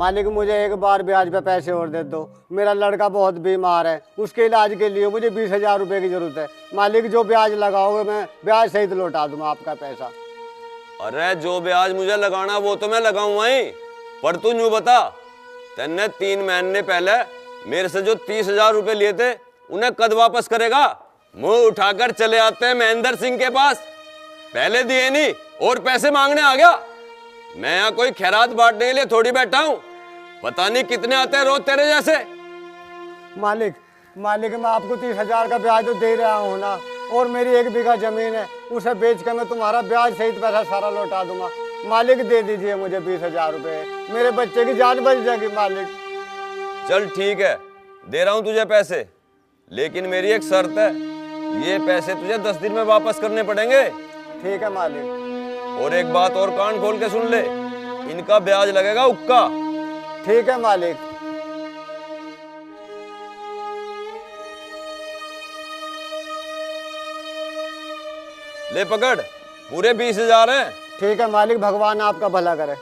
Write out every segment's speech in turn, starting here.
मालिक मुझे एक बार ब्याज पे पैसे और दे दो। मेरा लड़का बहुत बीमार है, उसके इलाज के लिए मुझे 20,000 रुपये की जरूरत है। मालिक जो ब्याज लगाओगे मैं ब्याज सहित लौटा दूंगा आपका पैसा। अरे जो ब्याज मुझे लगाना वो तो मैं लगाऊंगा ही, पर तू यूं बता, तेने 3 महीने पहले मेरे से जो 30,000 रुपये लिए थे उन्हें कद वापस करेगा? मुंह उठाकर चले आते हैं महेंद्र सिंह के पास, पहले दिए नहीं और पैसे मांगने आ गया। मैं यहाँ कोई खैरात बांटने के लिए थोड़ी बैठा हूँ, पता नहीं कितने आते हैं रोज तेरे जैसे। मालिक मैं आपको 30,000 का ब्याज तो दे रहा हूँ ना, और मेरी 1 बीघा जमीन है, उसे बेच कर मैं तुम्हारा ब्याज सहित पैसा सारा लौटा दूंगा। मालिक दे दीजिए मुझे 20,000 रुपये, मेरे बच्चे की जान बच जाएगी मालिक। चल ठीक है, दे रहा हूँ तुझे पैसे, लेकिन मेरी एक शर्त है, ये पैसे तुझे 10 दिन में वापस करने पड़ेंगे। ठीक है मालिक। और एक बात और कान खोल के सुन ले, इनका ब्याज लगेगा उक्का। ठीक है मालिक। ले पकड़, पूरे 20,000 हैं। ठीक है मालिक, भगवान आपका भला करे।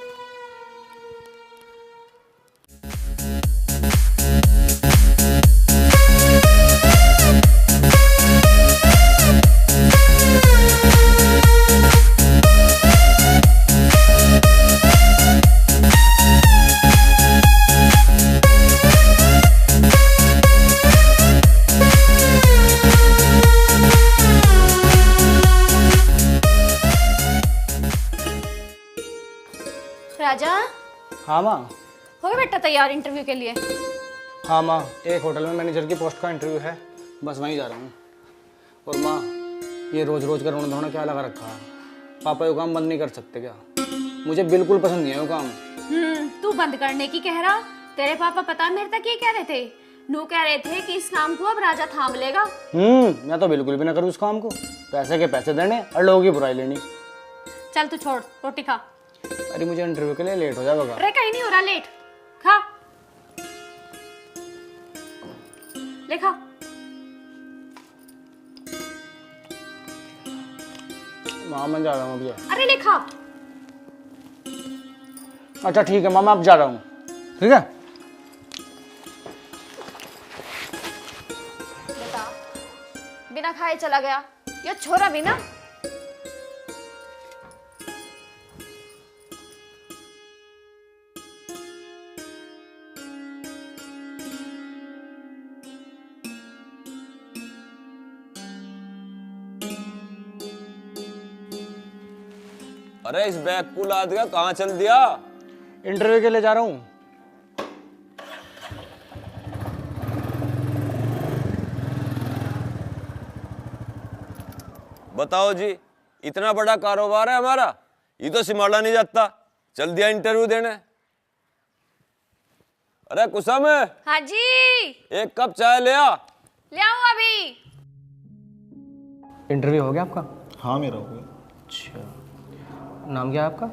राजा। हाँ माँ। हो गया बेटा तैयार इंटरव्यू के लिए? हाँ माँ, एक होटल में मैनेजर की पोस्ट का इंटरव्यू है, बस वहीं जा रहा हूँ। और माँ, ये रोज़ रोज़ का रोना धोना क्या लगा रखा है? पापा ये काम बंद नहीं कर सकते क्या? मुझे बिल्कुल पसंद नहीं है वो काम। तू बंद करने की कह रहा? तेरे पापा पता है मेरे तक ये कह रहे थे, नू कह रहे थे कि इस काम को अब राजा थाम लेगा। मैं तो बिल्कुल भी ना करूँ उस काम को, पैसे के पैसे देने और लोगों की बुराई लेनी। चल तू छोड़, रोटी खा। अरे मुझे इंटरव्यू के लिए लेट हो जाएगा। अरे कहीं नहीं हो रहा लेट, खा ले खा। माँ मैं जा रहा हूँ अभी। अरे ले खा। अच्छा ठीक है माँ, मैं अब जा रहा हूँ। ठीक है। बेटा बिना खाए चला गया, ये छोरा भी ना। अरे इस बैग को लाद गया, कहाँ चल दिया? इंटरव्यू के लिए जा रहा हूँ। बताओ जी, इतना बड़ा कारोबार है हमारा, ये तो सिमाला नहीं जाता। चल दिया इंटरव्यू देने। अरे कुसम, हाँ जी। एक कप चाय ले आ। ले आऊं अभी। इंटरव्यू हो गया आपका? हाँ मेरा हो गया। अच्छा, नाम क्या है आपका?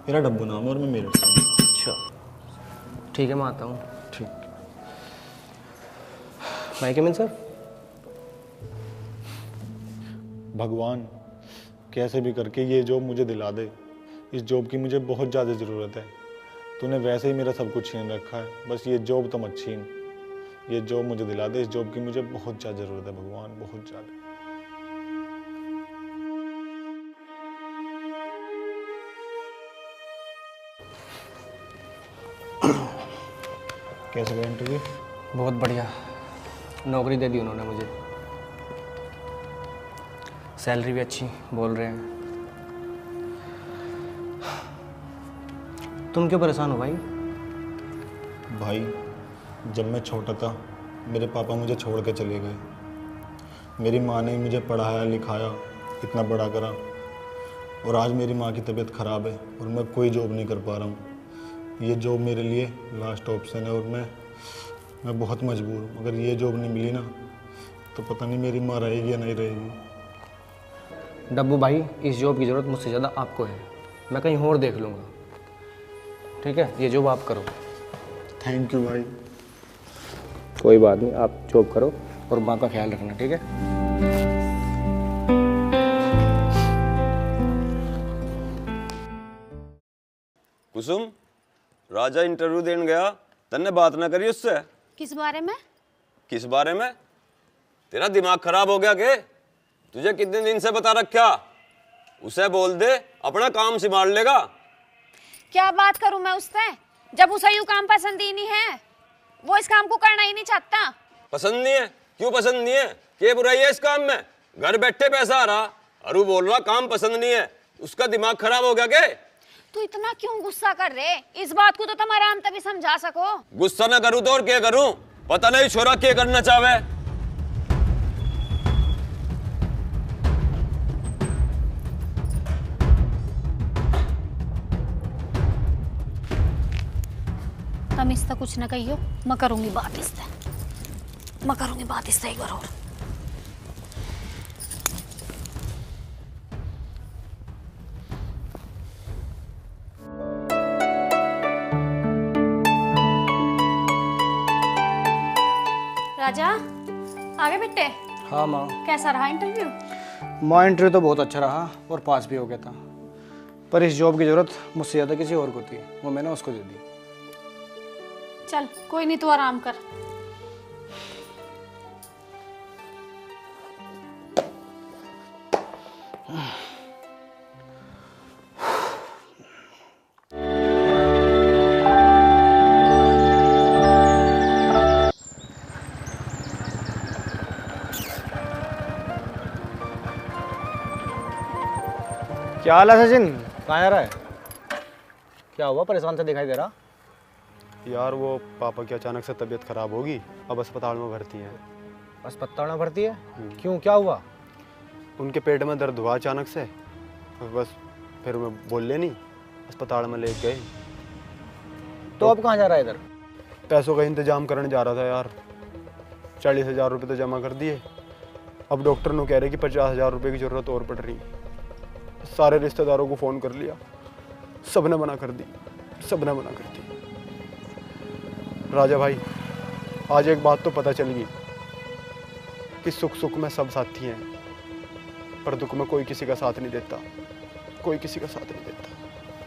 मेरा डब्बू नाम है और मैं मेरठ से हूँ। अच्छा ठीक है, मैं आता हूँ। ठीक। My come in sir. भगवान कैसे भी करके ये जॉब मुझे दिला दे, इस जॉब की मुझे बहुत ज़्यादा ज़रूरत है। तूने वैसे ही मेरा सब कुछ छीन रखा है, बस ये जॉब तो मत छीन। ये जॉब मुझे दिला दे, इस जॉब की मुझे बहुत ज़्यादा ज़रूरत है भगवान, बहुत ज़्यादा। कैसे गया इंटरव्यू? बहुत बढ़िया, नौकरी दे दी उन्होंने मुझे, सैलरी भी अच्छी बोल रहे हैं। तुम क्यों परेशान हो भाई? भाई जब मैं छोटा था मेरे पापा मुझे छोड़ के चले गए। मेरी माँ ने मुझे पढ़ाया लिखाया, इतना बड़ा करा, और आज मेरी माँ की तबीयत ख़राब है और मैं कोई जॉब नहीं कर पा रहा हूँ। ये जॉब मेरे लिए लास्ट ऑप्शन है और मैं बहुत मजबूर हूँ। अगर ये जॉब नहीं मिली ना तो पता नहीं मेरी माँ रहेगी या नहीं रहेगी। डब्बू भाई, इस जॉब की ज़रूरत मुझसे ज़्यादा आपको है, मैं कहीं और देख लूँगा। ठीक है, ये जॉब आप करो। थैंक यू भाई। कोई बात नहीं, आप जॉब करो और माँ का ख्याल रखना। ठीक है। कुसुम, राजा इंटरव्यू देने गया, तन्ने बात ना करी उससे? किस बारे में? किस बारे में? तेरा दिमाग खराब हो गया के? तुझे कितने दिन से बता रखा? उसे बोल दे अपना काम संभाल लेगा। क्या बात करूं मैं उससे, जब उसे यूं काम पसंद ही नहीं है, वो इस काम को करना ही नहीं चाहता। पसंद नहीं है? क्यों पसंद नहीं है? क्या बुराई है इस काम में? घर बैठे पैसा आ रहा और वो बोल रहा काम पसंद नहीं है। उसका दिमाग खराब हो गया के? तू इतना क्यों गुस्सा कर रहे? इस बात को तो तुम आराम तभी समझा सको। गुस्सा ना करूं तो और क्या करूं? पता नहीं छोरा क्या करना चाहे। तुम इससे कुछ ना कहियो, मैं करूंगी बात इससे, एक बार और। राजा आगे बेटे, हाँ माँ। कैसा रहा इंटरव्यू? माँ इंटरव्यू तो बहुत अच्छा रहा और पास भी हो गया था, पर इस जॉब की ज़रूरत मुझसे ज़्यादा किसी और को थी, वो मैंने उसको दे दी। चल कोई नहीं, तू आराम कर। क्या हाल है सचिन, कहाँ जा रहा है? क्या हुआ, परेशान से दिखाई दे रहा? यार वो पापा की अचानक से तबीयत खराब होगी, अब अस्पताल में भर्ती हैं। अस्पताल में भर्ती है? क्यों, क्या हुआ? उनके पेट में दर्द हुआ अचानक से, बस फिर मैं बोले नहीं, अस्पताल में ले गए। तो अब कहाँ जा रहा है इधर? पैसों का इंतजाम करने जा रहा था यार, 40,000 रुपये तो जमा कर दिए। अब डॉक्टर ने कह रहे कि 50,000 रुपये की ज़रूरत और पड़ रही। सारे रिश्तेदारों को फ़ोन कर लिया, सबने मना कर दी। राजा भाई, आज एक बात तो पता चल गई कि सुख सुख में सब साथी हैं, पर दुख में कोई किसी का साथ नहीं देता।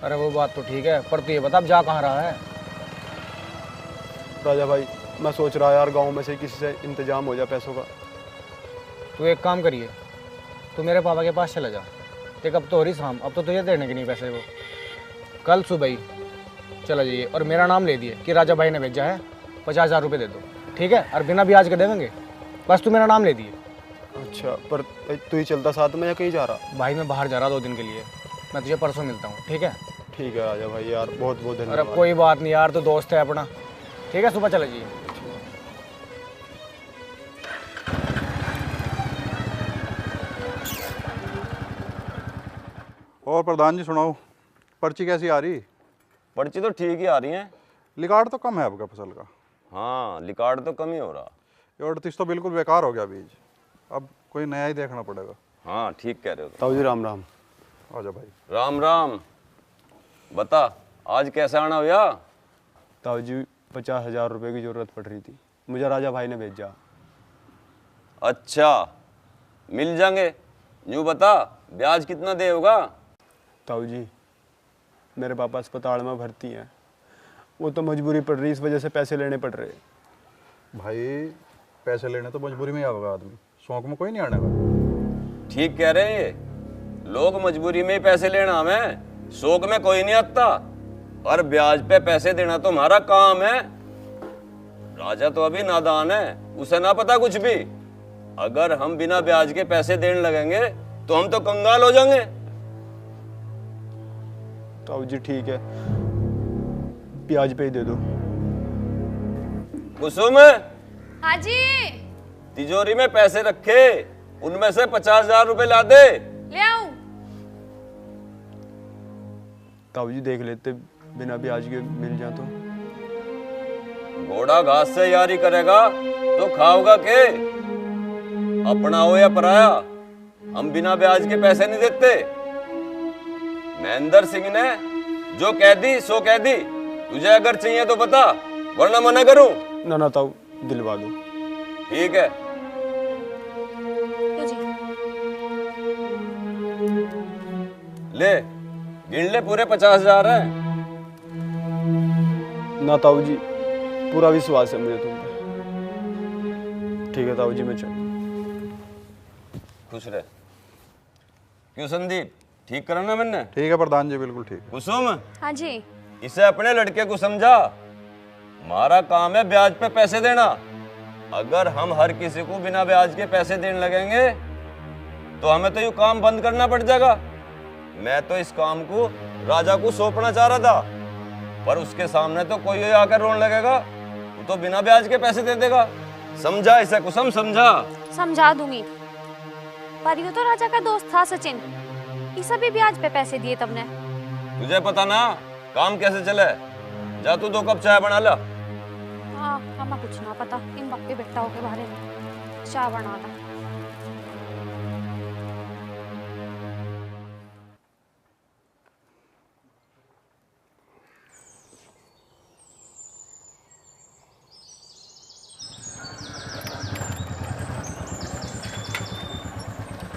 अरे वो बात तो ठीक है, पर तू ये बता अब जा कहाँ रहा है? राजा भाई, मैं सोच रहा यार गांव में से किसी से इंतजाम हो जाए पैसों का। तू एक काम करिए, तू मेरे पापा के पास चला जा। देख अब तो हो रही शाम, अब तो तुझे देने के नहीं पैसे, वो कल सुबह ही चला जाइए और मेरा नाम ले दिए कि राजा भाई ने भेजा है, 50,000 रुपये दे दो, ठीक है? और बिना ब्याज के देंगे, बस तू मेरा नाम ले दिए। अच्छा, पर तू ही चलता साथ में या कहीं जा रहा? भाई मैं बाहर जा रहा 2 दिन के लिए, मैं तुझे परसों मिलता हूँ, ठीक है? ठीक है राजा भाई, यार बहुत बहुत अरे धन्यवाद। कोई बात नहीं यार, तो दोस्त है अपना, ठीक है? सुबह चला जाइए। और प्रधान जी सुनाओ, पर्ची कैसी आ रही? पर्ची तो ठीक ही आ रही है। लिकाड़ तो कम है आपका फसल का। हाँ, लिकार्ड तो कम ही हो रहा। ये 38 तो बिल्कुल बेकार हो गया बीज, अब कोई नया ही देखना पड़ेगा। हाँ ठीक कह रहे हो। ताऊ जी राम राम। आजा भाई। राम राम। बता आज कैसे आना भैया? ताऊ जी 50,000 रुपये की ज़रूरत पड़ रही थी, मुझे राजा भाई ने भेजा। अच्छा मिल जाएंगे। यूँ बता ब्याज कितना दे होगा? ताऊ जी मेरे पापा अस्पताल में भर्ती हैं, वो तो मजबूरी पड़ रही, इस वजह से पैसे लेने पड़ रहे। भाई पैसे लेने तो मजबूरी में ही आएगा आदमी, शौक में कोई नहीं आने का। ठीक कह रहे हैं ये लोग, मजबूरी में ही पैसे लेना हमें, शौक में कोई नहीं आता। और ब्याज पे पैसे देना तो हमारा काम है। राजा तो अभी नादान है, उसे ना पता कुछ भी। अगर हम बिना ब्याज के पैसे देने लगेंगे तो हम तो कंगाल हो जाएंगे। ताऊ जी ठीक है, ब्याज पे ही दे दो। कुसुम, हाँ जी, तिजोरी में पैसे रखे, उनमें से 50,000 रुपए ला दे। ले आऊं? ताऊ जी देख लेते, बिना ब्याज के मिल जाए तो। घोड़ा घास से यारी करेगा तो खाओगा के? अपना हो या पराया, हम बिना ब्याज के पैसे नहीं देते। महेंद्र सिंह ने जो कह दी सो कह दी। तुझे अगर चाहिए तो बता, वरना मना करूं। ना ताऊ दिलवा दो। ठीक है। लो जी। ले गिन ले, पूरे 50,000 है। ना ताऊ जी, पूरा विश्वास है मुझे तुम पे। ठीक है ताऊ जी, मैं चलूँ। खुश रहे। क्यों संदीप, ठीक करा ना मैंने? ठीक है प्रधान जी, बिल्कुल ठीक। कुसुम, हाँ जी। इसे अपने लड़के को समझा, हमारा काम है ब्याज पे पैसे देना। अगर हम हर किसी को बिना ब्याज के पैसे देने लगेंगे तो हमें तो ये काम बंद करना पड़ जाएगा। मैं तो इस काम को राजा को सौंपना चाह रहा था, पर उसके सामने तो कोई आकर रोने लगेगा, वो तो बिना ब्याज के पैसे दे देगा। समझा इसे कुसुम, समझा? समझा दूंगी, पर ये तो राजा का दोस्त था सचिन, इसे भी ब्याज पे पैसे दिए तुमने। तुझे पता ना काम कैसे चले। जा तू 2 कप चाय बना ला। हाँ, हमें कुछ ना पता इन बाप के बेटाओं के बारे में। चाय बना ला।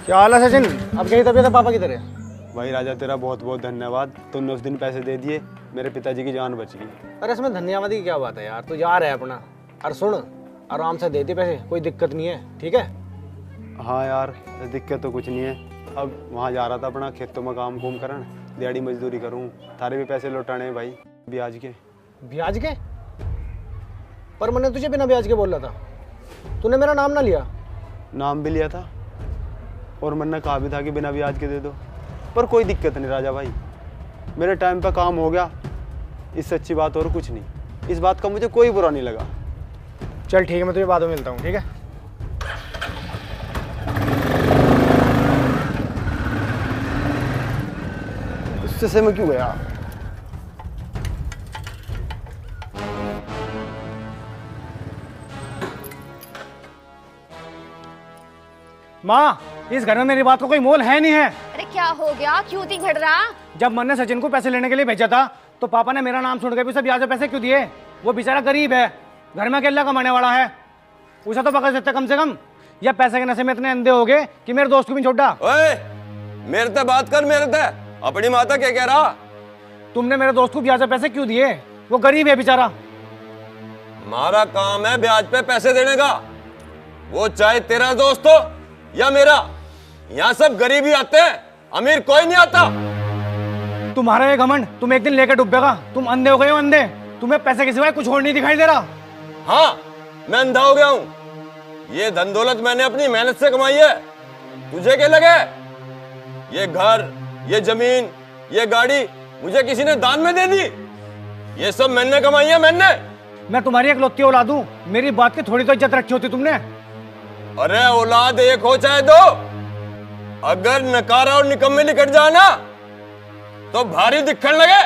क्या हाल है सचिन? अब कैसी तबीयत है पापा की तरह? भाई राजा, तेरा बहुत बहुत धन्यवाद। तुमने उस दिन पैसे दे दिए, मेरे पिताजी की जान बच गई। अरे इसमें धन्यवाद की क्या बात है यार, तू जा रहा है अपना। और सुन, आराम से दे दे पैसे, कोई दिक्कत नहीं है, ठीक है? हाँ यार, दिक्कत तो कुछ नहीं है। अब वहाँ जा रहा था अपना खेतों में काम कुम करन, दिहाड़ी मजदूरी करूँ, थारे भी पैसे लौटाने हैं भाई, ब्याज के। ब्याज के? पर मैंने तुझे बिना ब्याज के बोल रहा था, तूने मेरा नाम ना लिया। नाम भी लिया था और मैंने कहा भी था कि बिना ब्याज के दे दो, पर कोई दिक्कत नहीं राजा भाई, मेरे टाइम पे काम हो गया। इससे अच्छी बात और कुछ नहीं, इस बात का मुझे कोई बुरा नहीं लगा। चल ठीक है, मैं तुझे बाद में मिलता हूँ, ठीक है? उससे से मैं क्यों गया? माँ, इस घर में मेरी बात को कोई मोल है नहीं है। अरे क्या हो गया, क्यों थी घड़ रहा? जब मैंने सचिन को पैसे लेने के लिए भेजा था तो पापा ने मेरा नाम सुन के भी उसे ब्याज पे पैसे क्यों दिए? वो बेचारा गरीब है, घर में अकेला कमाने वाला है, उसे तो पकड़ सकते कम से कम। या पैसे के नशे में इतने अंधे हो गए कि मेरे दोस्त को भी छोड़ा। ओए, मेरे से बात कर, मेरे से। अपनी माता क्या कह रहा? तुमने मेरे दोस्त को ब्याज पे पैसे क्यों दिए? वो गरीब है बेचारा। हमारा काम है ब्याज पे पैसे देने का, वो चाहे तेरा दोस्त हो या मेरा। यहाँ सब गरीबी आते हैं, अमीर कोई नहीं आता। तुम्हारा ये घमंड तुम एक दिन लेकर डूबेगा। तुम अंधे हो गए हो, अंधे। तुम्हें पैसे के सिवाय कुछ और नहीं दिखाई दे रहा। हाँ, मैं अंधा हो गया हूं। ये धन दौलत मैंने अपनी मेहनत से कमाई है। तुझे क्या लगे? ये घर, ये जमीन, ये गाड़ी मुझे किसी ने दान में दे दी? ये सब मैंने कमाई है, मैंने। मैं तुम्हारी एक लौती औलाद हूं, मेरी बात की थोड़ी तो इज्जत रखी होती तुमने। अरे औलाद एक हो चाहे दो, अगर नकारा और निकम्मे निकट जाना तो भारी दिखने लगे।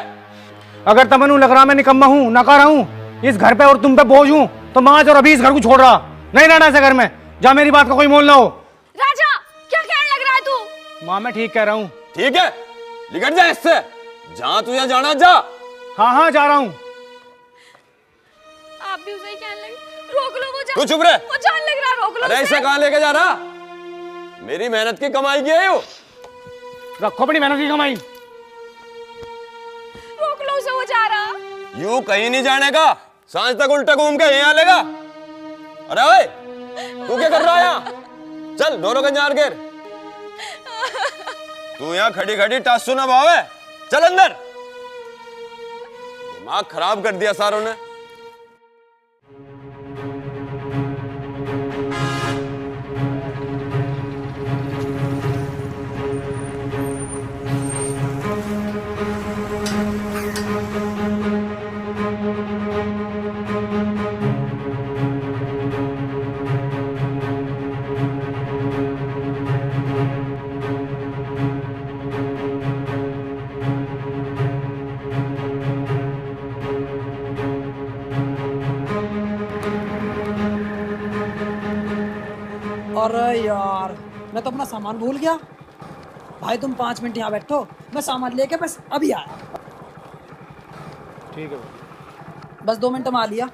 अगर तमन्नू लग रहा मैं निकम्मा हूं, नकारा हूं, इस घर पे और तुम पे बोझ हूं, तो मैं आज और अभी इस घर को छोड़ रहा। नहीं रहना ऐसे घर में, जहां मेरी बात का कोई मोल ना हो। राजा, क्या कहने लग रहा है तू? माँ, मैं ठीक कह रहा हूँ। ठीक है, निकट जा इससे। जहां तुझे जाना जा। हाँ हाँ, जा रहा हूँ। आप भी उसे ही कहने लगे। रोक लो, वो जान। तू चुप रहे। वो जान लग रहा, रोक लो अरे उसे। इसे कहां लेके जा रहा? मेरी मेहनत की कमाई की है यो। रखो अपनी मेहनत की कमाई। रोक लो उसे, वो जा रहा। यूं कहीं नहीं जाने का, सांझ तक उल्टा घूम के यहीं आ लेगा। अरे ओए, तू क्या कर रहा है यहाँ? चल दोनों गंजार गिर। तू यहाँ खड़ी खड़ी टासू ना भावे। चल अंदर। दिमाग खराब कर दिया सारों ने। अरे यार, मैं तो अपना सामान भूल गया। भाई तुम 5 मिनट यहाँ बैठो, मैं सामान लेके बस अभी आया। ठीक है, बस 2 मिनट में आ लिया।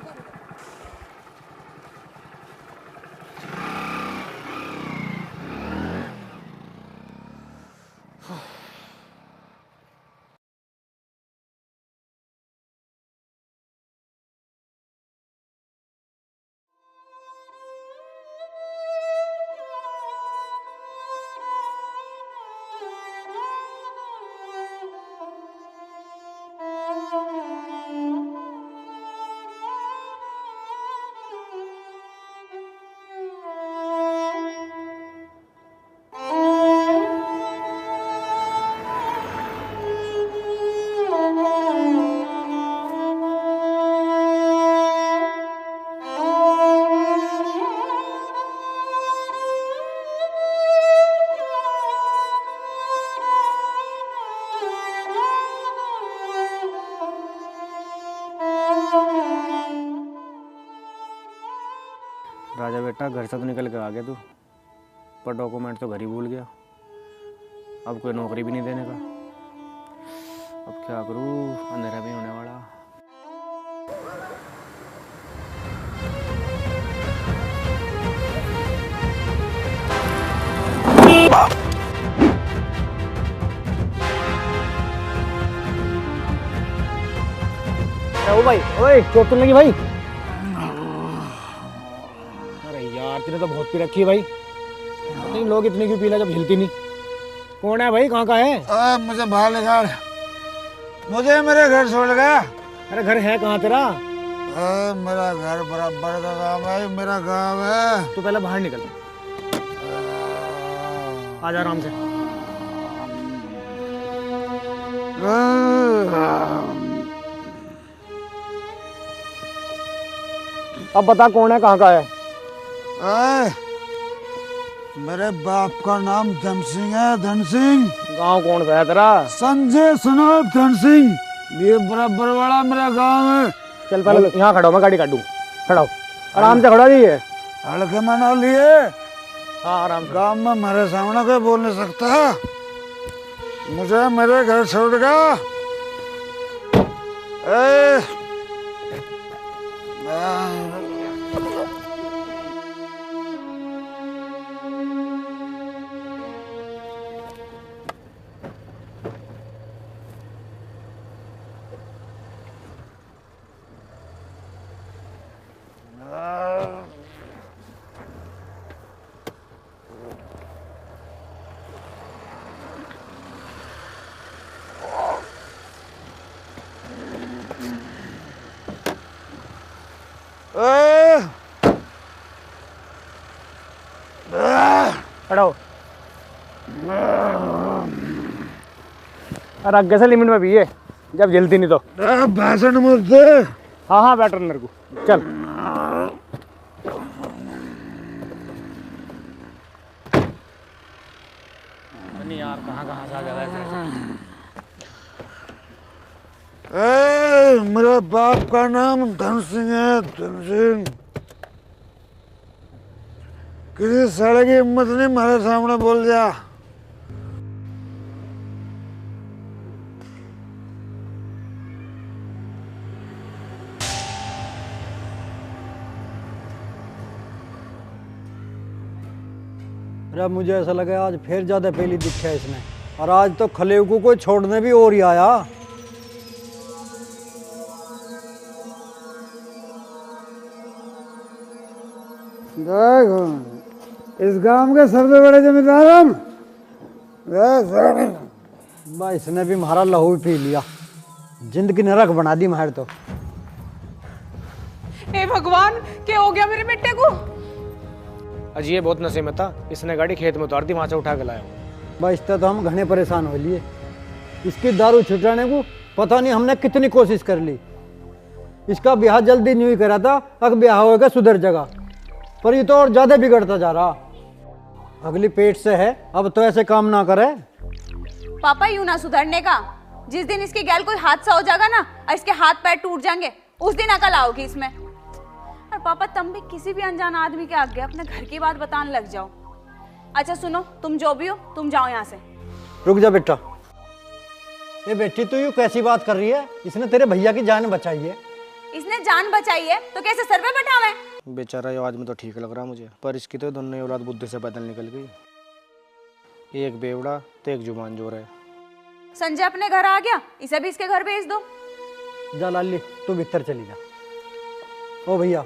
घर से तो निकल के आ गया तू, पर डॉक्यूमेंट तो घर ही भूल गया। अब कोई नौकरी भी नहीं देने का। अब क्या करूँ, अंधेरा भी होने वाला। ओ भाई, ओए चोट तो लगी भाई। अरे यार तूने तो बहुत पी रखी है भाई। नहीं लोग इतनी क्यों पीला जब हिलती नहीं। कौन है भाई, कहाँ का है? मुझे बाहर निकाल, मुझे मेरे घर छोड़ गया। अरे घर है कहाँ तेरा? मेरा घर बराबर का गाँव है, मेरा गाँव है। तू पहले बाहर निकल, आजा आराम से। अब बता कौन है, कहाँ का है? मेरे बाप का नाम धन सिंह है, धन सिंह। गाँव कौन सा है तेरा? संजय सनोप धन सिंह। ये बराबर वाला मेरा गांव है। चल पहले यहाँ खड़ा हो, मैं गाड़ी काट दूँ। खड़ा हो, आराम से खड़ा रहिए। हल्के मना लिए। हाँ आराम से। गांव में मेरे सामने कोई बोल नहीं सकता। मुझे मेरे घर छोड़ गया। खड़ा हो। अरे आगे से लिमिट में पिए, जब जलती नहीं तो। भाषण मत दे। हाँ हाँ बैठ अंदर को, चल। नहीं यार कहाँ कहाँ से आ जा रहा है। मेरे बाप का नाम धन सिंह है, धन सिंह। किसी साले की हिम्मत नहीं मेरे सामने बोल जा। अरे मुझे ऐसा लगा आज फिर ज्यादा पहली दिखा है इसने, और आज तो खलेकू को छोड़ने भी और ही आया। देखो इस गांव के सबसे बड़े जमींदार हम। भाई इसने भी हमारा लहू पी लिया, जिंदगी नरक बना दी मार तो। हे भगवान, क्या हो गया मेरे बेटे को? अजी ये बहुत नशे में था, इसने गाड़ी खेत में उतार दी, वहां से उठा के लाया। भाई इससे तो हम घने परेशान हो लिए। इसकी दारू छुटाने को पता नहीं हमने कितनी कोशिश कर ली। इसका ब्याह जल्दी नहीं करा था, अब ब्याह होगा सुधर जगह, पर ये तो और ज्यादा बिगड़ता जा रहा। अगली पेट से है, अब तो ऐसे काम ना करे। पापा यूं ना सुधरने का। जिस दिन इसके गैल कोई हादसा हो जाएगा ना और इसके हाथ पैर टूट जाएंगे, उस दिन अकल आओगी इसमें। और पापा तुम भी किसी भी अनजान आदमी के आगे अपने घर की बात बताने लग जाओ। अच्छा सुनो, तुम जो भी हो तुम जाओ यहाँ से। रुक जा बेटा। ये बेटी तू यूं कैसी बात कर रही है? इसने तेरे भैया की जान बचाई है। इसने जान बचाई है तो कैसे सर पे बैठावे? बेचारा ये आदमी तो ठीक लग रहा मुझे, पर इसकी तो दोनों ही औलाद बुद्धि से पैदल निकल गई। एक बेवड़ा तो एक जुबान जोर है। संजय अपने घर आ गया, इसे भी इसके घर भेज दो। जा लाली तू भीतर चली जा। ओ भैया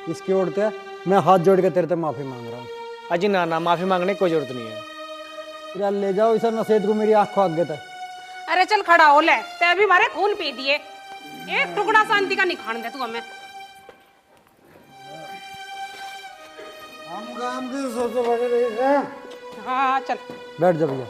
इसकी ओर से मैं हाथ जोड़ के तेरे से माफी मांग रहा हूँ। अजी ना ना, माफी मांगने की कोई जरूरत नहीं है। यार ले जाओ इसे नशेद को मेरी आंखों आगे तक। अरे चल खड़ा हो ले, ते अभी मारे खून पी दिए। एक टुकड़ा शांति का नहीं खाने दे तू हमें। हम काम की सबसे बड़े रईस हैं। हाँ चल बैठ जा भैया।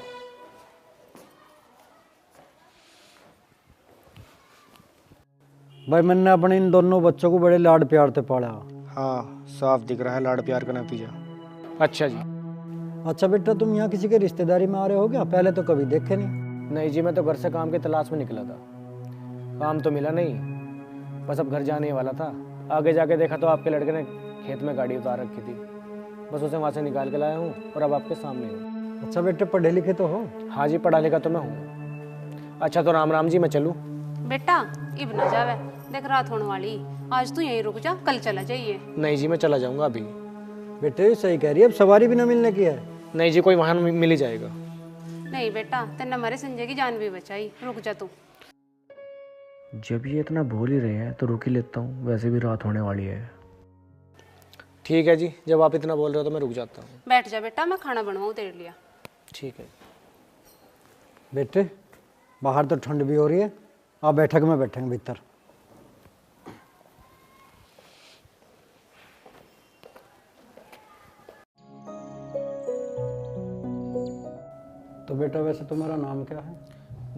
भाई मैंने अपने इन दोनों बच्चों को बड़े लाड प्यार से पाला। हाँ साफ दिख रहा है लाड़ प्यार का नतीजा। अच्छा जी। अच्छा बेटा तुम यहाँ किसी के रिश्तेदारी में आ रहे हो क्या? पहले तो कभी देखे नहीं। नहीं जी, मैं तो घर से काम की तलाश में निकला था, काम तो मिला नहीं, बस अब घर जाने वाला था। आगे जाके देखा तो आपके लड़के ने खेत में गाड़ी उतार रखी थी। बस उसे वहाँ से निकाल के लाया हूँ और अब आपके सामने हूँ। अच्छा बेटे, पढ़े लिखे तो हो? हाँ जी, पढ़ा लिखा तो मैं हूँ। अच्छा तो राम राम जी, मैं चलूँ? बेटा इब ना जावे, देख रात होने वाली, आज तू यहीं रुक जा, कल चला जाइए। नहीं जी, मैं चला जाऊँगा अभी। बेटे सही कह रही है, अब सवारी भी ना मिलने की है। नहीं जी, कोई वाहन मिल ही जाएगा। नहीं बेटा, तेने हमारे संजय की जान भी बचाई, रुक जा तू। जब ये इतना बोल ही रहे हैं तो रुक ही लेता हूँ, वैसे भी रात होने वाली है। ठीक है जी, जब आप इतना बोल रहे हो तो मैं रुक जाता हूँ। बैठ जा बेटा, मैं खाना बनवाऊँ तेरे लिए। ठीक है। बेटे बाहर तो ठंड भी हो रही है, आप बैठक में बैठेंगे भीतर। तो बेटा वैसे तुम्हारा नाम क्या है?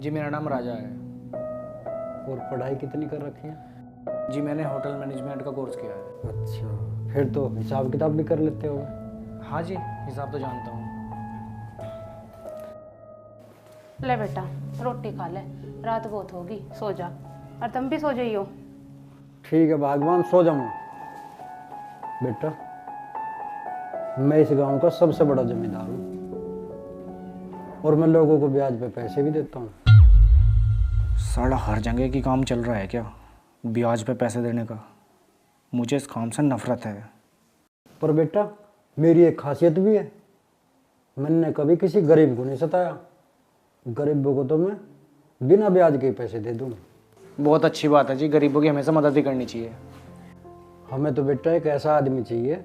जी मेरा नाम राजा है। और पढ़ाई कितनी कर रखी है? जी मैंने होटल मैनेजमेंट का कोर्स किया है। अच्छा, फिर तो हिसाब किताब भी कर लेते हो? हाँ जी, हिसाब तो जानता हूँ। ले बेटा रोटी खा ले, रात बहुत होगी, सो जा। और तुम भी सो जाइयो। ठीक है भगवान, सो जाऊँ। बेटा मैं इस गांव का सबसे बड़ा जमींदार हूँ और मैं लोगों को ब्याज पे पैसे भी देता हूँ। साला हर जगह की काम चल रहा है क्या, ब्याज पे पैसे देने का? मुझे इस काम से नफरत है। पर बेटा मेरी एक खासियत भी है, मैंने कभी किसी गरीब को नहीं सताया। गरीबों को तो मैं बिना ब्याज के पैसे दे दूँ। बहुत अच्छी बात है जी, गरीबों की हमेशा मदद ही करनी चाहिए। हमें तो बेटा एक ऐसा आदमी चाहिए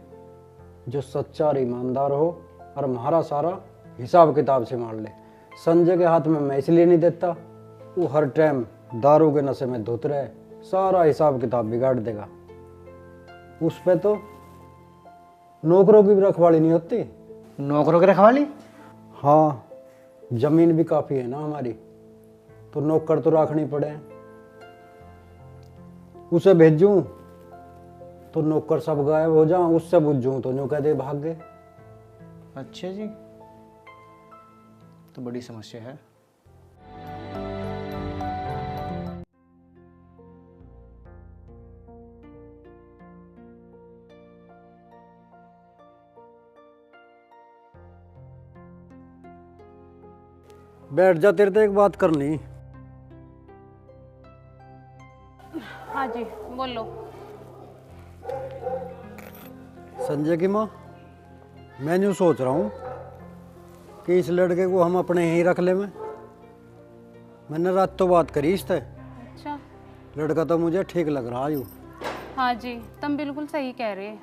जो सच्चा और ईमानदार हो और हमारा सारा हिसाब किताब से मान ले। संजय के हाथ में मैं इसलिए नहीं देता, वो हर टाइम दारू के नशे में धुत रहे, सारा हिसाब किताब बिगाड़ देगा। उस पे तो नौकरों की भी रखवाली नहीं होती। नौकरों की रखवाली? हाँ, जमीन भी काफी है ना हमारी, तो नौकर तो रखनी पड़े। उसे भेजूं तो नौकर सब गायब हो जाऊं, उससे बुझूं तो यूं कह दे भाग गए। अच्छा जी, तो बड़ी समस्या है। बैठ जा, तेरे तो एक बात करनी। हाँ जी बोलो। संजय की माँ, मैं यूँ सोच रहा हूँ कि इस लड़के को हम अपने यहीं रख ले। मैंने रात तो बात करी इससे। अच्छा लड़का तो मुझे ठीक लग रहा है। हाँ जी, तुम बिल्कुल सही कह रहे हैं।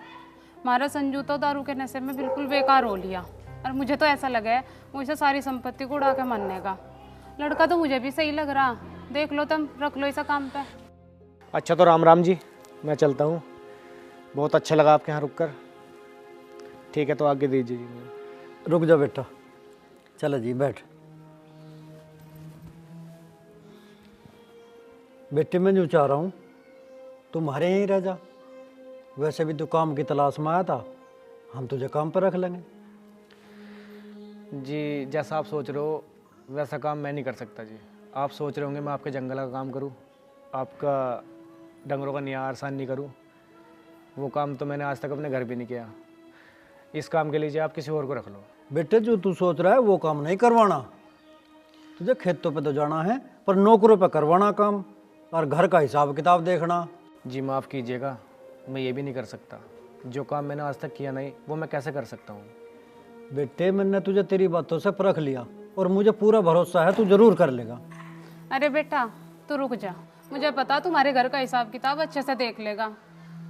हमारा संजू तो दारू के नशे में बिल्कुल बेकार हो लिया, और मुझे तो ऐसा लगा है वो इसे सारी संपत्ति को उड़ा के मरने का। लड़का तो मुझे भी सही लग रहा, देख लो तुम, रख लो इसे काम पे। अच्छा तो राम राम जी, मैं चलता हूँ। बहुत अच्छा लगा आपके यहाँ रुककर। ठीक है तो आगे दीजिए जी। रुक जा बेटा, चलो जी बैठ। बेटे मैं जो चाह रहा हूँ तुम्हारे यहीं रह जा। वैसे भी तू काम की तलाश में आया था, हम तुझे काम पर रख लेंगे। जी जैसा आप सोच रहे हो वैसा काम मैं नहीं कर सकता जी। आप सोच रहे होंगे मैं आपके जंगल का काम करूं, आपका डंगरों का नियार सानी करूं, वो काम तो मैंने आज तक अपने घर भी नहीं किया। इस काम के लिए आप किसी और को रख लो। बेटे जो तू सोच रहा है वो काम नहीं करवाना, तुझे खेतों पे तो जाना है पर नौकरों पे करवाना काम, और घर का हिसाब किताब देखना। जी माफ़ कीजिएगा, मैं ये भी नहीं कर सकता। जो काम मैंने आज तक किया नहीं वो मैं कैसे कर सकता हूँ? बेटे मैंने तुझे तेरी बातों से परख लिया और मुझे पूरा भरोसा है तू जरूर कर लेगा। अरे बेटा तू रुक जा, मुझे पता तुम्हारे घर का हिसाब किताब अच्छे से देख लेगा।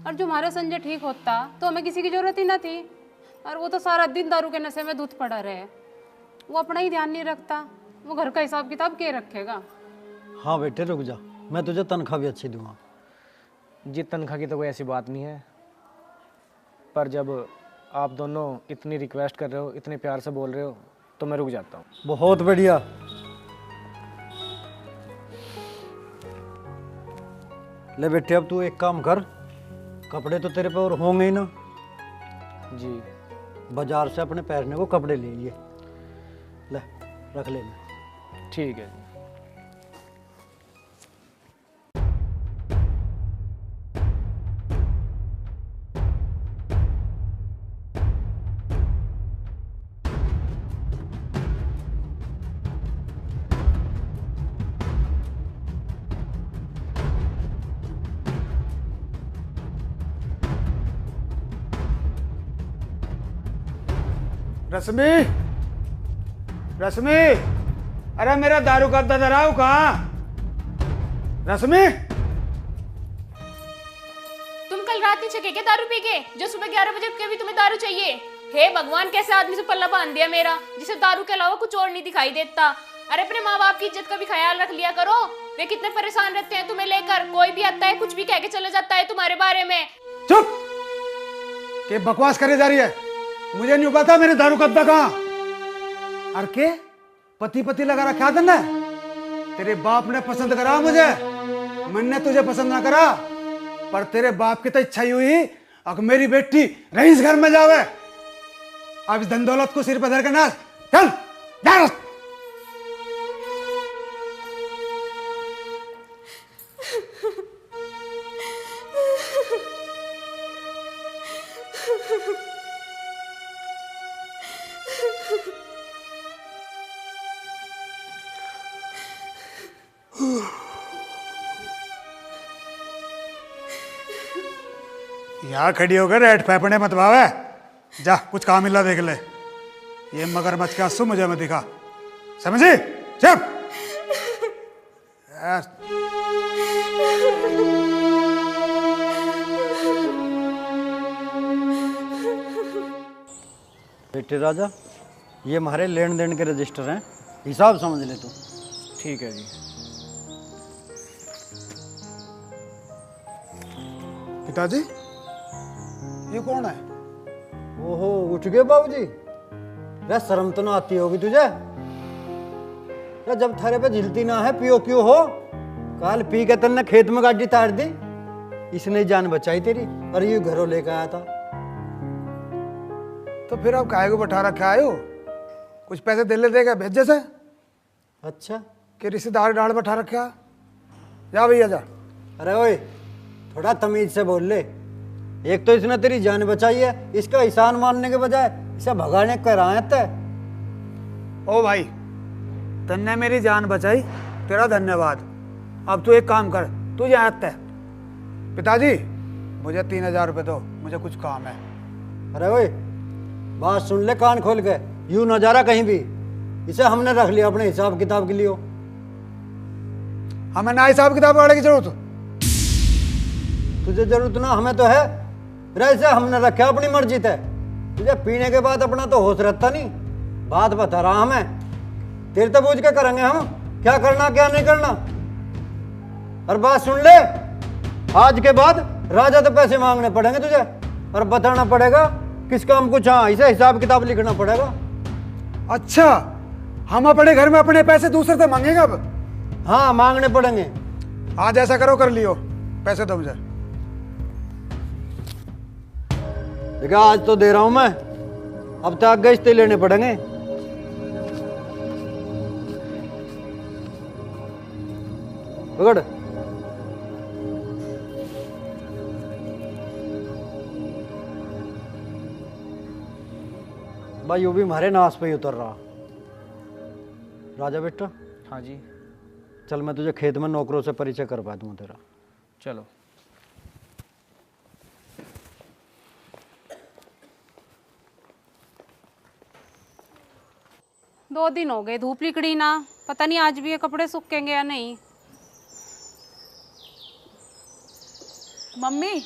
और जो हमारा संजय ठीक होता तो हमें किसी की जरूरत ही ना थी। और वो तो सारा दिन दारू के नशे में धुत पड़ा रहे, वो अपना ही ध्यान नहीं रखता, वो घर का हिसाब किताब के रखेगा? हाँ बेटे रुक जा, मैं तुझे तनख्वाह भी अच्छी दूंगा। जी तनख्वाह की तो कोई ऐसी बात नहीं है, पर जब आप दोनों इतनी रिक्वेस्ट कर रहे हो, इतने प्यार से बोल रहे हो, तो मैं रुक जाता हूँ। बहुत बढ़िया। ले बेटे अब तू एक काम कर, कपड़े तो तेरे पे और होंगे ही ना। जी बाजार से अपने पहनने को कपड़े ले लिए, ले रख ले। ठीक है। रश्मि, रश्मि, अरे मेरा दारू का दराव कहाँ? रश्मि, तुम कल रात नहीं छके क्या दारू पी के, जो सुबह 11 बजे के भी तुम्हें दारू चाहिए? हे भगवान, कैसे आदमी से पल्ला बांध दिया मेरा, जिसे दारू के अलावा कुछ और नहीं दिखाई देता। अरे अपने माँ बाप की इज्जत का भी ख्याल रख लिया करो, वे कितने परेशान रहते हैं तुम्हें लेकर। कोई भी आता है कुछ भी कह के चले जाता है तुम्हारे बारे में। चुप! के बकवास करे जा रही है? मुझे नहीं पता मेरे दारू का अड्डा कहाँ। अरे के पति पति लगा रखा था ना? तेरे बाप ने पसंद करा मुझे, मैंने तुझे पसंद ना करा। पर तेरे बाप की तो इच्छा ही हुई अब मेरी बेटी रईस घर में जावे। अब इस धन दौलत को सिर पर धर के नाच, चल जा। यहाँ खड़ी होकर रेट पैपने मत भावे, जा कुछ काम मिला देख ले। ये मगरमच्छ का आंसू मुझे मत दिखा, समझी? चुप! बेटे राजा, ये हमारे लेन देन के रजिस्टर हैं, हिसाब समझ ले तू। ठीक है जी। पिताजी, ये कौन है? ओहो, उठ गए बाबूजी। रे शर्म तो ना आती होगी तुझे? रे जब थारे पे झिलती ना है, पियो क्यों हो? कल पी के तन्ने खेत में गाड़ी तार दी, इसने जान बचाई तेरी, और ये घरों लेकर आया था। तो फिर आप काहे को बैठा रखा आयो? कुछ पैसे दे ले देगा भेज जैसे। अच्छा, कि रिश्तेदार डाल बैठा रखा? जा भैया जा। अरे ओए, थोड़ा तमीज से बोल ले। एक तो इसने तेरी जान बचाई है, इसका एहसान मानने के बजाय इसे भगाने कर आया था। ओ भाई, तन्ने मेरी जान बचाई, तेरा धन्यवाद। अब तू एक काम कर, तू यहाँ आता है। पिताजी, मुझे 3000 रुपये दो, मुझे कुछ काम है। अरे ओए, बात सुन ले कान खोल के, यूं न जा रहा कहीं भी। इसे हमने रख लिया अपने हिसाब किताब के लिए। हमें ना हिसाब किताब वाले की जरूरत। तुझे जरूरत ना, हमें तो है। इसे हमने रखा अपनी मर्जी से। तुझे पीने के बाद अपना तो होश रहता नहीं। बात बता रहा हमें, तेरे तो पूछ के करेंगे हम क्या करना क्या नहीं करना। और बात सुन ले, आज के बाद राजा तो पैसे मांगने पड़ेंगे तुझे, और बताना पड़ेगा किस काम को चाह, इसे हिसाब किताब लिखना पड़ेगा। अच्छा, हम अपने घर में अपने पैसे दूसरे से मांगेंगे अब? हाँ, मांगने पड़ेंगे। आज ऐसा करो, कर लियो, पैसे दो मुझे। देखा, आज तो दे रहा हूं मैं, अब तक गश्ते लेने पड़ेंगे। पकड़। भाई वो भी हमारे नाश पे ही उतर रहा। राजा बेटा। हाँ जी। चल मैं तुझे खेत में नौकरों से परिचय करवा दूँ तेरा। चलो। दो दिन हो गए धूप निकली ना, पता नहीं आज भी ये कपड़े सूखेंगे या नहीं। मम्मी,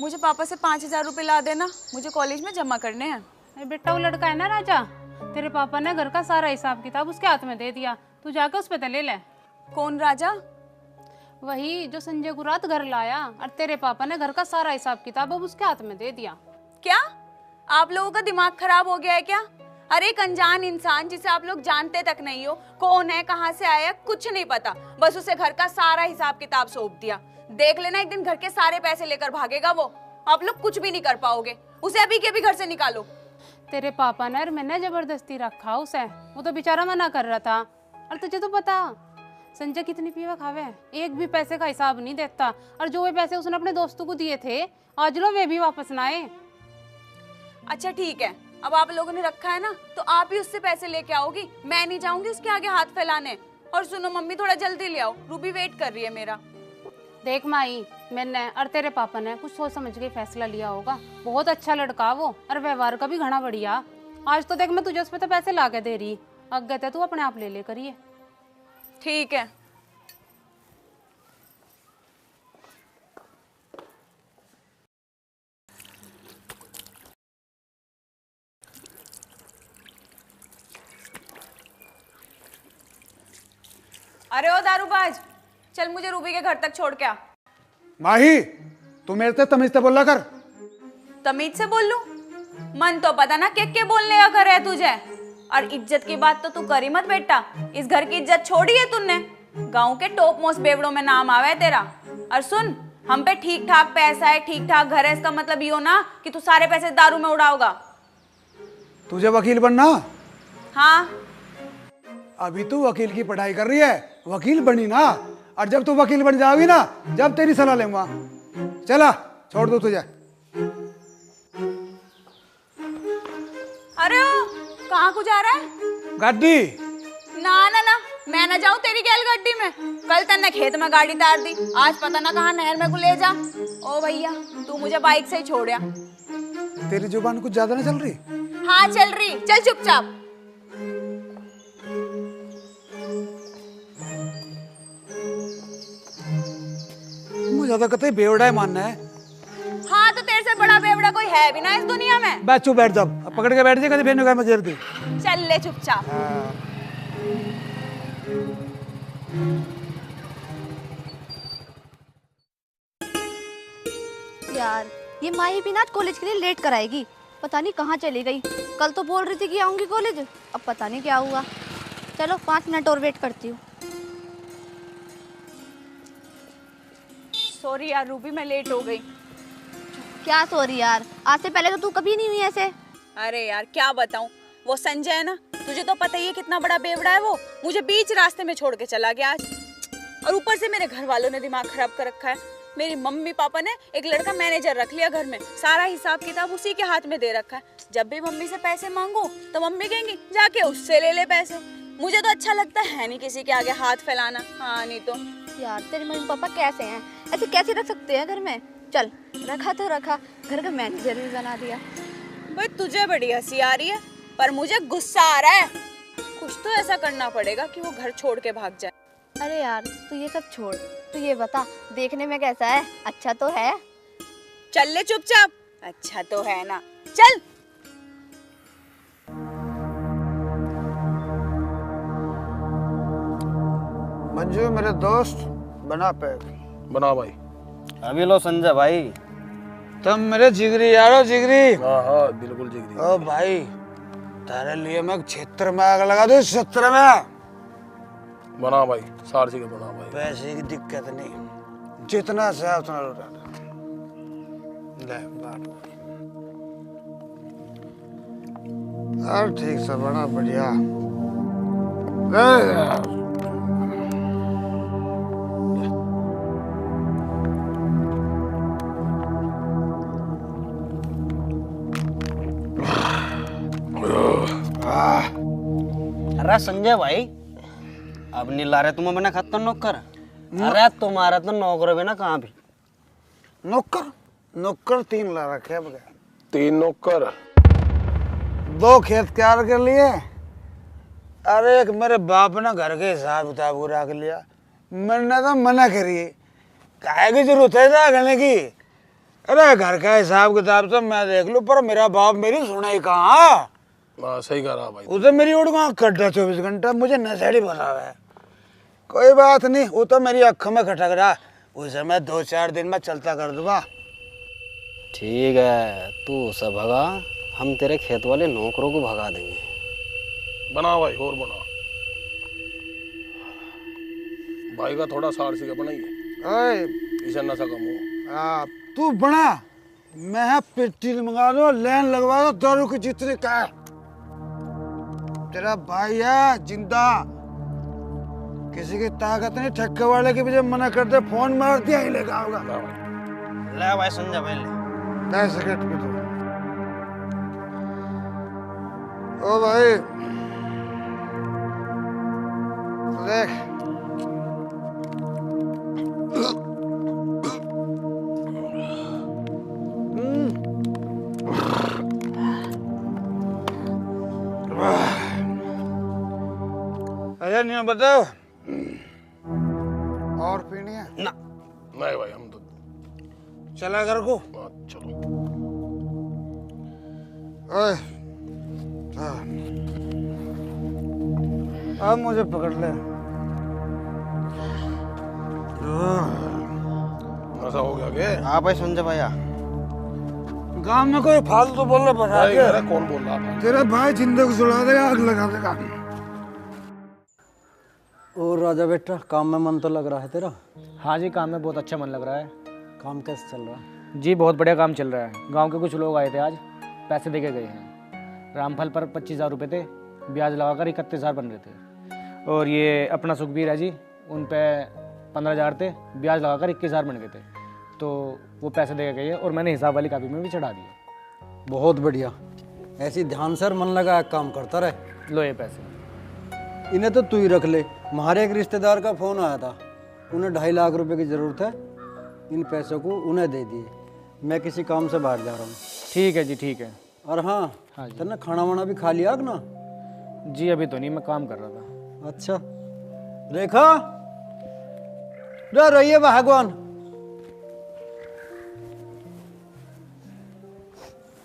मुझे पापा से 5000 रुपए ला देना, मुझे कॉलेज में जमा करने हैं। अरे बेटा, वो लड़का है ना राजा, तेरे पापा ने घर का सारा हिसाब किताब उसके हाथ में दे दिया, तू जाकर उस पे ले ले। कौन राजा? वही जो संजय को रात घर लाया, और तेरे पापा ने घर का सारा हिसाब किताब अब उसके हाथ में दे दिया। क्या आप लोगों का दिमाग खराब हो गया है क्या? अरे एक अनजान इंसान जिसे आप लोग जानते तक नहीं हो, कौन है, कहाँ से आया, कुछ नहीं पता, बस उसे घर का सारा हिसाब किताब सौंप दिया। देख लेना एक दिन घर के सारे पैसे लेकर भागेगा वो, आप लोग कुछ भी नहीं कर पाओगे। उसे अभी के भी घर से निकालो। तेरे पापा ने और मैंने जबरदस्ती रखा उसे, वो तो बेचारा मना कर रहा था। और तुझे तो पता संजय कितनी पीवा खावे, एक भी पैसे का हिसाब नहीं देता, और जो वे पैसे उसने अपने दोस्तों को दिए थे आज लो वे भी वापस ना आए। अच्छा ठीक है, अब आप लोगों ने रखा है ना, तो आप ही उससे पैसे लेके आओगी, मैं नहीं जाऊंगी उसके आगे हाथ फैलाने। और सुनो मम्मी, थोड़ा जल्दी ले आओ, रूबी वेट कर रही है मेरा। देख माई, मैंने और तेरे पापा ने कुछ सोच समझ के फैसला लिया होगा। बहुत अच्छा लड़का वो, और व्यवहार का भी घना बढ़िया। आज तो देख मैं तुझे उसमें तो पैसे ला के दे रही, अगे तो तू अपने आप ले ले करिए। ठीक है। अरे ओ दारूबाज, चल मुझे रूबी के घर तक छोड़ के आ। माही, तू मेरे से तमीज से बोला कर। तमीज से बोल लूं? मन तो पता ना के बोलने का घर है तुझे। और इज्जत की बात तो तू करी मत बेटा, इस घर की इज्जत छोड़ी है तूने। गांव के टॉप मोस्ट बेवड़ों में नाम आवा है तेरा। और सुन, हम पे ठीक ठाक पैसा है, ठीक ठाक घर है, इसका मतलब ये हो ना कि तू सारे पैसे दारू में उड़ाओगा। तुझे वकील बनना? हाँ। अभी तू वकील की पढ़ाई कर रही है, वकील बनी ना, और जब तू वकील बन जाओगी ना, जब तेरी सलाह लूंगा। चला, छोड़ दो तुझे। अरे ओ, कहाँ को जा रहा है? गाड़ी। ना ना ना, मैं ना जाऊं तेरी गैल गड्डी में। कल तन्ने खेत में गाड़ी तार दी, आज पता ना कहाँ नहर में को ले जा। ओ भैया, तू मुझे बाइक से ही छोड़या। तेरी जुबान कुछ ज्यादा ना चल रही? हाँ चल रही, चल चुपचाप। मुझे ज्यादा कतई बेवड़ा है मानना है। हाँ तो तेरे से बड़ा बेवड़ा कोई है भी ना इस दुनिया में। बैठ, चुप बैठ, जब पकड़ के बैठ जाए कभी फेंक मजेर दी। चल ले चुपचाप। यार ये माही भी ना कॉलेज के लिए लेट कराएगी, पता नहीं कहाँ चली गई। कल तो बोल रही थी कि आऊंगी कॉलेज, अब पता नहीं क्या हुआ। चलो 5 मिनट और वेट करती हूँ। सॉरी यार रूबी, मैं लेट हो गई। क्या सॉरी यार, आज से पहले तो तू कभी नहीं हुई ऐसे। अरे यार क्या बताऊं, वो संजय है ना, तुझे तो पता ही है कितना बड़ा बेवड़ा है वो। मुझे बीच रास्ते में छोड़ के चला गया आज। और ऊपर से मेरे घर वालों ने दिमाग खराब कर रखा है। मेरी मम्मी पापा ने एक लड़का मैनेजर रख लिया घर में, सारा हिसाब किताब उसी के हाथ में दे रखा है। जब भी मम्मी से पैसे मांगो तो मम्मी कहेंगी जाके उससे ले ले पैसे। मुझे तो अच्छा लगता है नहीं किसी के आगे हाथ फैलाना। हाँ नहीं तो। यार तेरे मम्मी पापा कैसे हैं, ऐसे कैसे रख सकते हैं घर में। चल रखा तो रखा, घर का मैनेजर भी बना दिया। भाई तुझे बड़ी हंसी आ रही है, पर मुझे गुस्सा आ रहा है। कुछ तो ऐसा करना पड़ेगा कि वो घर छोड़ के भाग जाए। अरे यार तू ये सब छोड़, तू ये बता देखने में कैसा है, अच्छा तो है? चल ले चुपचाप, अच्छा तो है ना, चल। मंजू मेरे दोस्त, बना पैक। बना भाई। अभी लो संजय भाई। तुम मेरे जिगरी यारो, जिगरी। हाँ हाँ बिल्कुल जिगरी। ओ भाई, तेरे लिए मैं क्षेत्र में आग लगा दूं, क्षेत्र में। बना भाई, 60 के बना भाई। पैसे की दिक्कत नहीं, जितना से उतना लौटा ले बात। यार ठीक से बना, बढ़िया। अरे संजय भाई, अब नहीं ला रहे तुम अपना खत्ता नौकर। अरे तुम्हारा तो नौकर भी ना कहाँ भी। नौकर नौकर 3 ला रखे हैं। 3 नौकर, 2 खेत तैयार कर लिए। अरे एक मेरे बाप ने घर के हिसाब किताब को रख लिया। मैंने तो मना करी, काहे की जरूरत है रखने की। अरे घर का हिसाब किताब तो मैं देख लूं, पर मेरा बाप मेरी सुनाई कहाँ। सही कह रहा भाई। उसे मेरी उड़ वहाँ कट 24 घंटा, मुझे नशेड़ी बना हुआ है। कोई बात नहीं, वो तो मेरी आँखों में खटक रहा, उसे मैं 2-4 दिन में चलता कर दूंगा। ठीक है, तू उसे भगा, हम तेरे खेत वाले नौकरों को भगा देंगे। बना भाई, और बना भाई का थोड़ा 60 का बनाइए, इसे नशा कम हो। तू बना, मैं पेटी मंगा दो, लाइन लगवा दो, दारू की जितनी का। तेरा भाई है जिंदा, किसी की ताकत नहीं। ठक्के वाले की मुझे मना कर दे, फोन मार दिया ही लेगा होगा। ले भाई संजय भाई, ले सिगरेट पी दो। ओ भाई देख, भैया नहीं बताओ और पीनी है ना नहीं भाई हम तो चला घर को चलो। ओए हाँ। अब मुझे पकड़ ले ऐसा हो गया के हाँ भाई संजय भैया गांव में कोई फालतू बोल रहा बता भाई, अरे कौन बोल रहा है? तेरा भाई जिंदगी को सुला देगा आग लगा देगा और राजा बेटा काम में मन तो लग रहा है तेरा? हाँ जी काम में बहुत अच्छा मन लग रहा है। काम कैसे चल रहा है? जी बहुत बढ़िया काम चल रहा है। गांव के कुछ लोग आए थे आज, पैसे दे के गए हैं। रामफल पर 25,000 रुपये थे, ब्याज लगाकर 31,000 बन रहे थे। और ये अपना सुखबीर है जी, उन पे 15,000 थे, ब्याज लगाकर 21,000 बन गए थे। तो वो पैसे दे के गए और मैंने हिसाब वाली कापी में भी चढ़ा दिए। बहुत बढ़िया, ऐसी ध्यान से मन लगा काम करता रहे। लो ये पैसे, इन्हें तो तू ही रख ले। हमारे एक रिश्तेदार का फ़ोन आया था, उन्हें 2.5 लाख रुपए की ज़रूरत है। इन पैसों को उन्हें दे दिए। मैं किसी काम से बाहर जा रहा हूँ। ठीक है जी ठीक है। और हाँ तेरे खाना वाना भी खा लिया ना? जी अभी तो नहीं, मैं काम कर रहा था। अच्छा रेखा रहिए भगवान।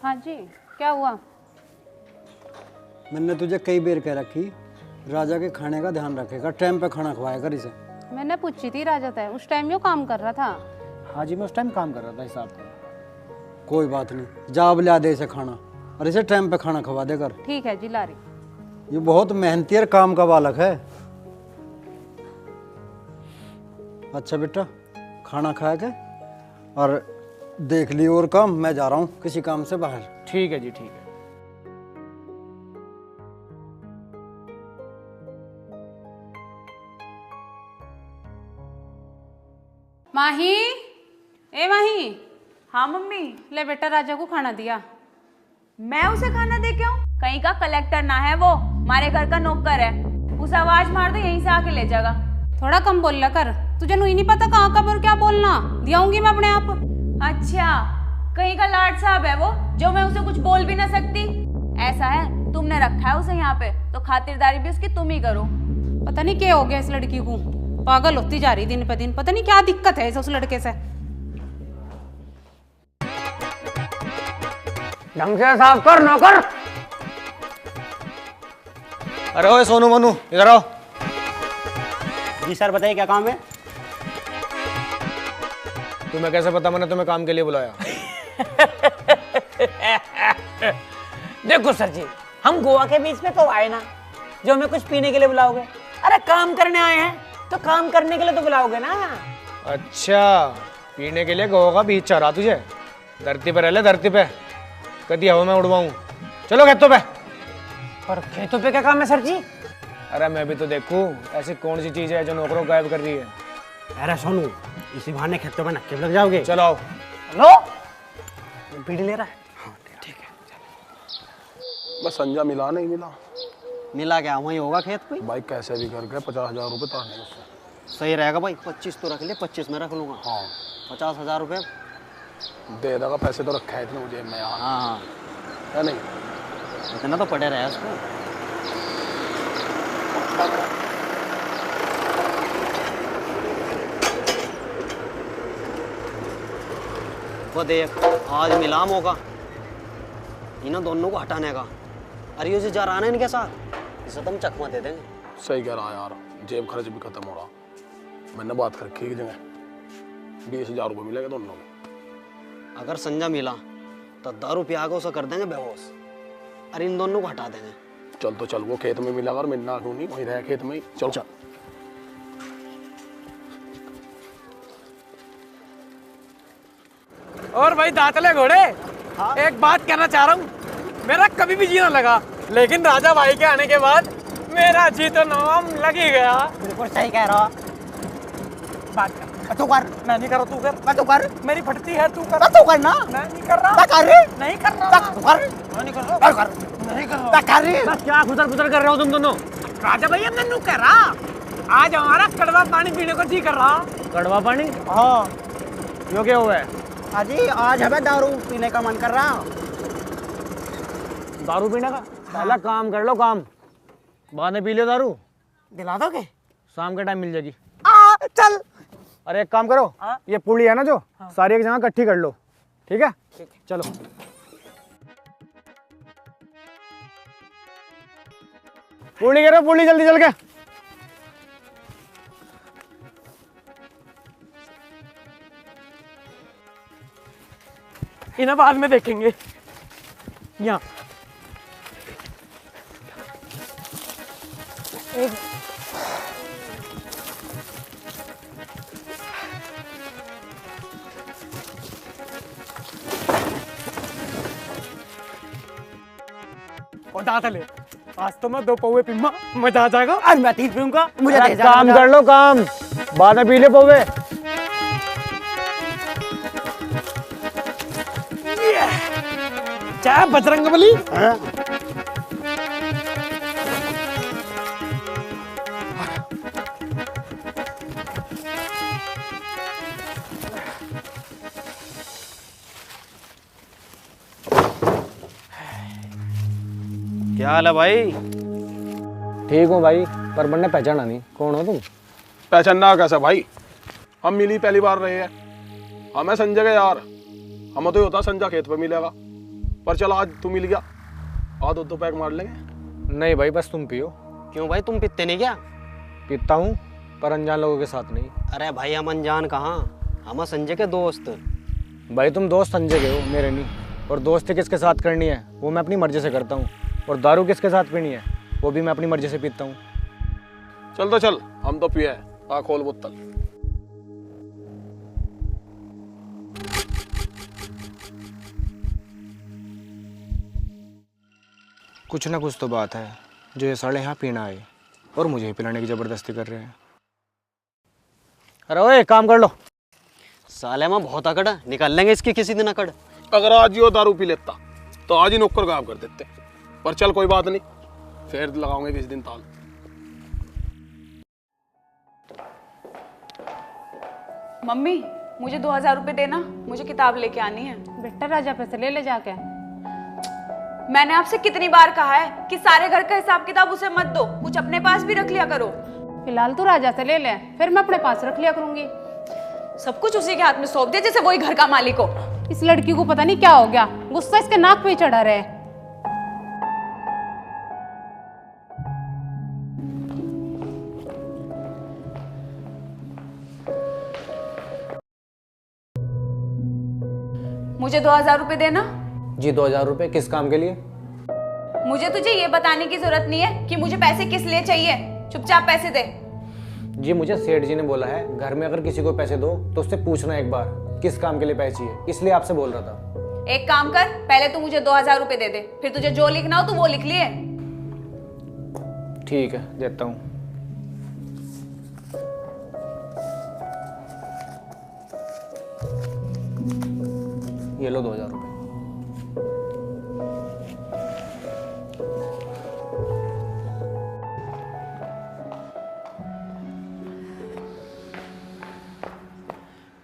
हाँ जी क्या हुआ? मैंने तुझे कई बार कह रखी राजा के खाने का ध्यान रखेगा, टाइम पे खाना खवाया कर इसे। मैंने पूछी थी राजा था उस टाइम यो काम कर रहा था। हाँ जी मैं उस टाइम काम कर रहा था हिसाब का। कोई बात नहीं, जा अब ला दे इसे खाना और इसे टाइम पे खाना खवा दे कर। ठीक है जी ला रही। ये बहुत मेहनती और काम का बालक है। अच्छा बेटा खाना खा के और देख ली और काम, मैं जा रहा हूँ किसी काम से बाहर। ठीक है जी ठीक है। माही, ए माही। हाँ मम्मी। ले बेटा राजा को खाना दिया। मैं उसे खाना दे क्यों? कहीं का कलेक्टर ना है वो, हमारे घर का नौकर है। उसे आवाज मार दो यहीं से आके ले जाएगा। थोड़ा कम बोल ला कर, तुझे नहीं पता कहाँ कब और क्या बोलना। दियाऊंगी मैं अपने आप। अच्छा कहीं का लाड साहब है वो जो मैं उसे कुछ बोल भी ना सकती? ऐसा है तुमने रखा है उसे यहाँ पे तो खातिरदारी भी उसकी तुम ही करो। पता नहीं क्या हो गया इस लड़की को, पागल होती जा रही दिन पे दिन। पता नहीं क्या दिक्कत है इस उस लड़के से। ढंग से साफ कर नौकर। अरे ओए सोनू मनु इधर आओ। जी सर बताइए क्या काम है? तुम्हें कैसे पता मैंने तुम्हें काम के लिए बुलाया? देखो सर जी, हम गोवा के बीच में तो आए ना जो हमें कुछ पीने के लिए बुलाओगे। अरे काम करने आए हैं तो काम करने के लिए तो बुलाओगे ना। अच्छा पीने के लिए गोवा का बीच चाह रहा तुझे? धरती पे रह ले, धरती पे कभी हवा में उड़वाऊं। चलो खेतों पे। और खेतों पे क्या काम है सर जी? अरे मैं भी तो देखूं ऐसी कौन सी चीज है जो नौकरों को गायब कर रही है। अरे सोनू इसी बहाने खेतों में नक्के लग जाओगे। चलो आओ। हेलो बीड़ी ले रहा है? ठीक है। बस संजय मिला नहीं मिला। मिला क्या वहीं होगा खेत पे? भाई कैसे भी करके 50,000 रुपये तारने उससे। सही रहेगा भाई, 25 तो रख ले, 25 में रख लूंगा। हाँ 50,000 रुपये दे देगा, पैसे तो रखा है इतने मुझे में यार। हाँ है नहीं? इतना तो पड़े रहे उसको। वो देख आज मिला मौका इन दोनों को हटाने का। अरे ये जा रहा है इनके साथ, इसे तो हम चकमा दे देंगे। सही कह रहा यार, जेब खर्च भी खत्म हो रहा। मैंने बात कर रखी है जगह 20,000 रुपये मिलेगा दोनों को। अगर संजय मिला तो दारू पिया के उसे कर देंगे बेहोश, अरे इन दोनों को हटा देंगे। चल तो चल, वो खेत में मिला और मिलना क्यों नहीं, वहीं रहे खेत में ही। चल चल। और भाई दांतले घोड़े, एक बात कहना चाह रहा हूँ। मेरा कभी भी जी ना लगा, लेकिन राजा भाई के आने के बाद मेरा जी तो नाम लग ही गया। बिल्कुल सही कह रहा। बात कर, तू कर। मैं नहीं कर रहा, तू कर। मैं तू कर, मेरी फटती है, तू कर। तू कर ना। मैं नहीं कर रहा। मैं कर रही नहीं कर रहा। तू कर। मैं नहीं कर रहा। मैं कर नहीं कर रहा। कर रही। बस क्या खुदर खुदर कर रहे हो तुम दोनों? राजा भैया मैं नहीं कर रहा, आज हमारा कड़वा पानी पीने को जी कर रहा। कड़वा पानी? हाँ यो क्या हुआ है? अजी आज हमें दारू पीने का मन कर रहा। दारू पीने का? पहला काम कर लो काम, बाद में पी लो दारू। दिला दोगे? शाम के टाइम मिल जाएगी। चल। अरे एक काम करो, ये पुड़ी है ना जो, सारी एक जगह इकट्ठी कर लो, ठीक है? चलो। पुड़ी करो, पुड़ी जल्दी चल के। इन्हें बाद में देखेंगे। यहाँ और दादा ले, आज तो मैं 2 पौवे पीऊंगा, मजा आ जाएगा। आज मैं 3 पीऊंगा, मुझे दे जाना। काम कर लो काम, बाद में पी ले पौवे। क्या बजरंगबली? क्या हाल है भाई? ठीक हूँ भाई, पर मैंने पहचाना नहीं, कौन हो तुम? पहचानना कैसा भाई, हम मिली पहली बार रहे हैं। हमें संजय के यार, हमें तो होता संजय खेत पे मिलेगा, पर चल आज तू मिल गया, आज 2 पैक मार लेंगे। नहीं भाई, बस तुम पियो। क्यों भाई, तुम पीते नहीं क्या? पीता हूँ, पर अनजान लोगों के साथ नहीं। अरे भाई हम अनजान कहाँ, हम संजय के दोस्त। भाई तुम दोस्त संजय के हो, मेरे नहीं। और दोस्ती किसके साथ करनी है वो मैं अपनी मर्जी से करता हूँ, और दारू किसके साथ पीनी है वो भी मैं अपनी मर्जी से पीता हूँ। चल तो चल, हम तो पिए, आ खोल बोतल। कुछ ना कुछ तो बात है जो ये साले यहाँ पीना आए और मुझे ही पिलाने की जबरदस्ती कर रहे हैं। अरे ओए काम कर लो। साले में बहुत अकड़ है, निकाल लेंगे इसकी किसी दिन अकड़। अगर आज ही वो दारू पी लेता तो आज ही नौकर गायब कर देते, पर चल कोई बात नहीं, फिर लगाओगे किसी दिन ताल। मम्मी मुझे 2000 रुपए देना, मुझे किताब लेके आनी है। बेटा राजा पैसे ले ले जाके। मैंने आपसे कितनी बार कहा है कि सारे घर का हिसाब किताब उसे मत दो, कुछ अपने पास भी रख लिया करो। फिलहाल तो राजा से ले ले, फिर मैं अपने पास रख लिया करूंगी। सब कुछ उसी के हाथ में सौंप दे जैसे वही घर का मालिक हो। इस लड़की को पता नहीं क्या हो गया, गुस्सा इसके नाक पे चढ़ा रहे। मुझे 2000 रुपए देना। जी 2000 रुपए किस काम के लिए? मुझे तुझे ये बताने की जरूरत नहीं है कि मुझे पैसे किस लिए चाहिए, चुपचाप पैसे दे। जी मुझे सेठ जी ने बोला है घर में अगर किसी को पैसे दो तो उससे पूछना एक बार किस काम के लिए पैसे चाहिए, इसलिए आपसे बोल रहा था। एक काम कर, पहले तू मुझे 2000 रुपए दे दे, फिर तुझे जो लिखना हो तू वो लिख लिए। ठीक है देता हूँ। ये लो 2000 रुपए।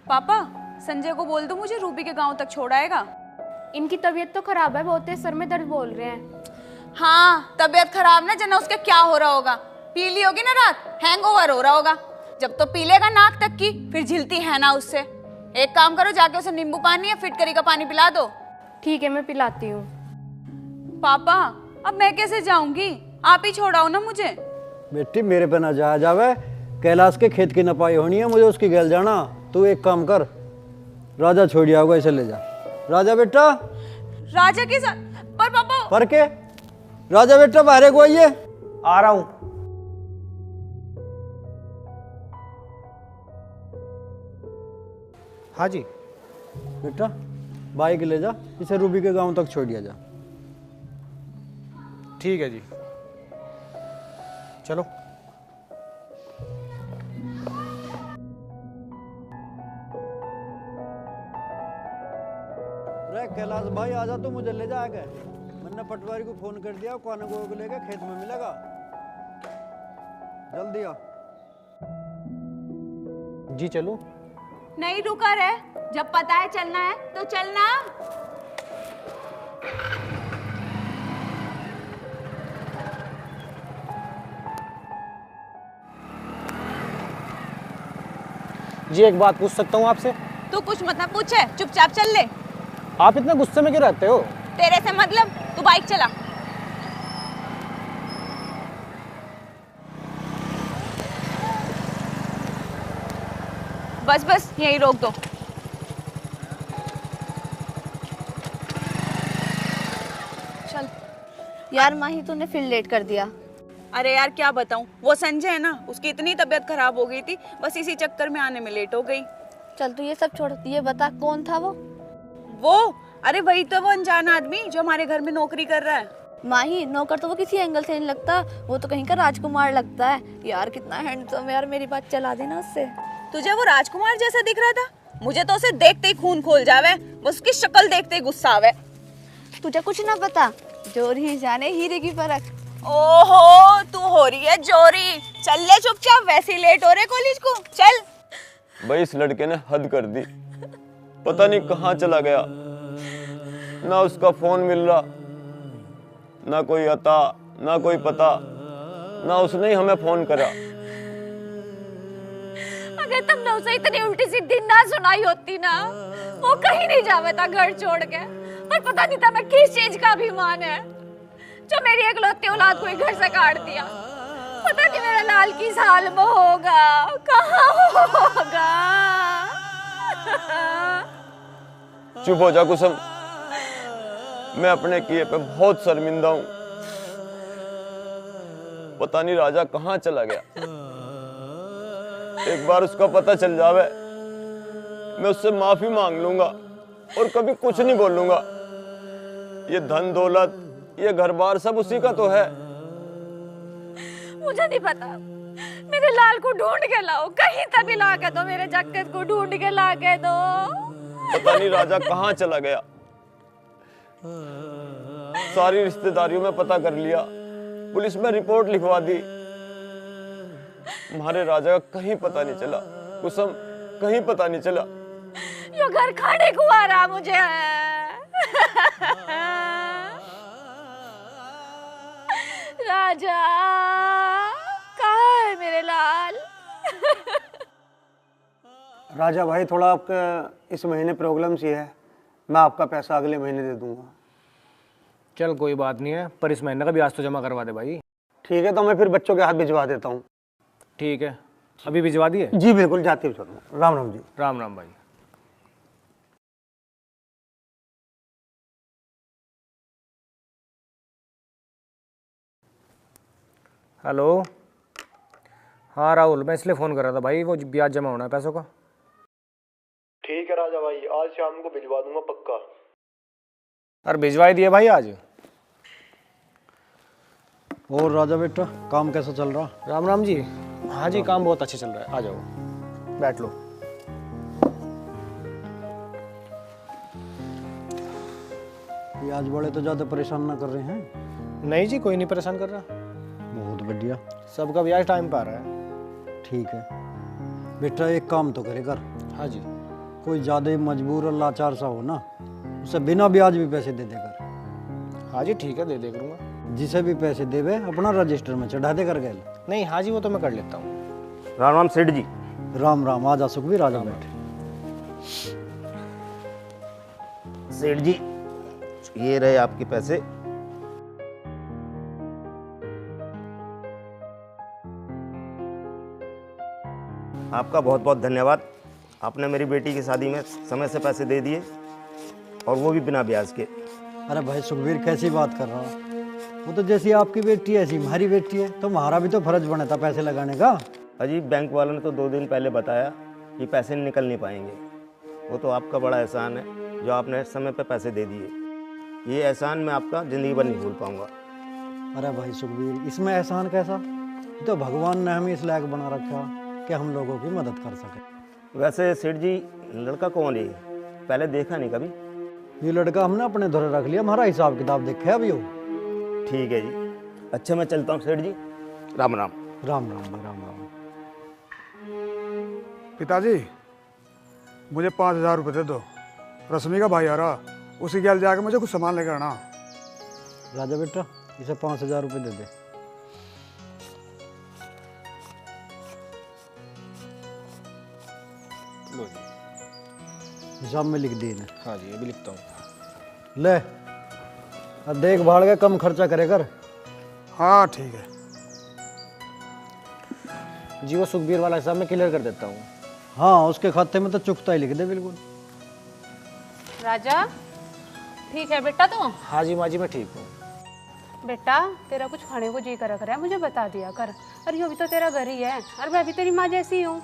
पापा संजय को बोल दो मुझे रूबी के गांव तक छोड़ाएगा। इनकी तबीयत तो खराब है, बहुत तेज सर में दर्द बोल रहे हैं। हाँ तबीयत खराब ना जना, उसके क्या हो रहा होगा, पी ली होगी ना रात, हैंगओवर हो रहा होगा। जब तो पी लेगा नाक तक की, फिर झिलती है ना उससे। एक काम करो, जाके उसे नींबू पानी या फिटकरी का पानी पिला दो। ठीक है मैं पिलाती हूँ। पापा अब मैं कैसे जाऊंगी, आप ही छोड़ाओ ना मुझे। बेटी मेरे पे ना जाया जावे, कैलाश के खेत की नपाई होनी है, मुझे उसकी गैल जाना। तू एक काम कर, राजा छोड़िया होगा, इसे ले जा। राजा बेटा। राजा के साथ? पर पापा। पर के राजा बेटा बाहर को आइए। आ रहा हूँ। हाँ जी बेटा बाइक ले जा, इसे रूबी के गांव तक छोड़ दिया जा। ठीक है जी चलो। अरे कैलाश भाई आजा, तू मुझे ले जा के। मैंने पटवारी को फोन कर दिया, कानू को लेकर खेत में मिलेगा, जल्दी आ। जी चलो। नहीं रुका रहे, जब पता है चलना है तो चलना। जी एक बात पूछ सकता हूँ आपसे? तू कुछ मत ना पूछे, चुपचाप चल ले। आप इतने गुस्से में क्यों रहते हो? तेरे से मतलब, तू बाइक चला। बस बस यहीं रोक दो। चल यार माही, तूने फिर लेट कर दिया। अरे यार क्या बताऊं, वो संजय है ना, उसकी इतनी तबीयत खराब हो गई थी, बस इसी चक्कर में आने में लेट हो गई। चल तू ये सब छोड़, ये बता कौन था वो? अरे वही तो, वो अनजान आदमी जो हमारे घर में नौकरी कर रहा है। माही, नौकर तो वो किसी एंगल से नहीं लगता, वो तो कहीं का राजकुमार लगता है। यार कितना हैंडसम है यार, मेरी बात चला देना उससे। तुझे वो राजकुमार जैसा दिख रहा था? मुझे तो उसे देखते ही खून खोल जावे, बस उसकी शक्ल देखते ही गुस्सा आवे। तुझे कुछ ना पता, जोरी जाने हीरे की परख। ओहो, तू हो रही है जोरी। चल ले चुपचाप, वैसे ही लेट हो रहे कॉलेज को, चल। भाई इस लड़के ने हद कर दी, पता नहीं कहाँ चला गया, ना उसका फोन मिल रहा, ना कोई अता, ना कोई पता, ना उसने ही हमें फोन करा। अगर तुमने उसे इतनी उल्टी सीधी ना सुनाई होती ना, वो कहीं नहीं जावे था घर छोड़ के। और पता नहीं था मैं किस चीज का अभिमान है जो मेरी इकलौती औलाद को घर से काट दिया। पता नहीं मेरा लाल किस हाल में होगा, कहाँ होगा। चुप हो जा कुसुम, मैं अपने किए पे बहुत शर्मिंदा हूं। पता नहीं राजा कहाँ चला गया। एक बार उसका पता चल जावे, मैं उससे माफी मांग लूंगा और कभी कुछ नहीं बोलूंगा। ये धन दौलत, ये घर बार सब उसी का तो है। मुझे नहीं पता, मेरे लाल को ढूंढ के लाओ, कहीं तभी ला के दो, मेरे जगत को ढूंढ के ला के दो। पता नहीं राजा कहाँ चला गया। सारी रिश्तेदारियों में पता कर लिया, पुलिस में रिपोर्ट लिखवा दी, हमारे राजा का कहीं पता नहीं चला। कुसुम, कहीं पता नहीं चला। यो घर खाने को आ रहा मुझे। राजा कहाँ है मेरे लाल? राजा भाई, थोड़ा आपका इस महीने प्रॉब्लम सी है, मैं आपका पैसा अगले महीने दे दूंगा। चल कोई बात नहीं है, पर इस महीने का ब्याज तो जमा करवा दे भाई। ठीक है, तो मैं फिर बच्चों के हाथ भिजवा देता हूँ। ठीक है, अभी भिजवा दिए? जी बिल्कुल, जाते हुए चलो। राम राम जी। राम राम भाई। हेलो, हाँ राहुल, मैं इसलिए फ़ोन कर रहा था भाई, वो ब्याज जमा होना है पैसों का। ठीक है राजा भाई, आज शाम को भिजवा दूंगा पक्का। अरे भिजवाई दिए भाई आज। और राजा बेटा, काम कैसा चल रहा? राम राम जी। हाँ जी, काम बहुत अच्छा चल रहा है, आ जाओ बैठ लो। ब्याज वाले तो ज़्यादा परेशान ना कर रहे हैं? नहीं जी, कोई नहीं परेशान कर रहा। बहुत बढ़िया, सबका ब्याज टाइम पर आ रहा है। ठीक है बेटा, एक काम तो करे कर। हाँ जी। कोई ज़्यादा मजबूर और लाचार सा हो ना, उसे बिना ब्याज भी पैसे दे देकर। हाँ जी ठीक है, दे करूँगा। जिसे भी पैसे देवे अपना रजिस्टर में चढ़ा दे कर गए। नहीं हाँ जी, वो तो मैं कर लेता हूँ। राम राम सेठ जी। राम राम, आजा सुखबीर, आजा बैठे। सेठ जी, ये रहे आपके पैसे। आपका बहुत बहुत धन्यवाद, आपने मेरी बेटी की शादी में समय से पैसे दे दिए, और वो भी बिना ब्याज के। अरे भाई सुखबीर, कैसी बात कर रहा हो? वो तो जैसी आपकी बेटी है ऐसी हमारी बेटी है, तो हमारा भी तो फर्ज बना था पैसे लगाने का। अजी, बैंक वालों ने तो 2 दिन पहले बताया कि पैसे निकल नहीं पाएंगे। वो तो आपका बड़ा एहसान है जो आपने समय पे पैसे दे दिए। ये एहसान मैं आपका ज़िंदगी भर नहीं भूल पाऊंगा। अरे भाई सुखबीर, इसमें एहसान कैसा? तो भगवान ने हमें इस लायक बना रखा कि हम लोगों की मदद कर सके। वैसे सेठ जी, लड़का कौन है? पहले देखा नहीं कभी। ये लड़का हमने अपने धोरे रख लिया, हमारा हिसाब किताब देखा है अभी वो। ठीक है जी, अच्छा मैं चलता हूँ सेठ जी, राम राम। राम राम भाई, राम राम। पिताजी, मुझे 5,000 रुपये दे दो, रश्मि का भाई आ रहा, उसी गैल जाकर मुझे कुछ सामान लेकर आना। राजा बेटा, इसे 5,000 रुपये दे दे। हिसाब में लिख दी इन्हें। हाँ जी, ये भी लिखता हूँ। ले, अब देख भाड़ के कम खर्चा करे कर। हाँ ठीक है जी, वो सुखबीर वाला हिसाब में क्लियर कर देता हूँ। हाँ, उसके खाते में तो चुकता ही लिख दे बिल्कुल। राजा ठीक है बेटा तू? हाँ जी माँ जी, मैं ठीक हूँ। बेटा तेरा कुछ खाने को जी कर रख रहा है, मुझे बता दिया कर। और ये भी तो तेरा घर ही है, और मैं भी तेरी माँ जैसी हूँ।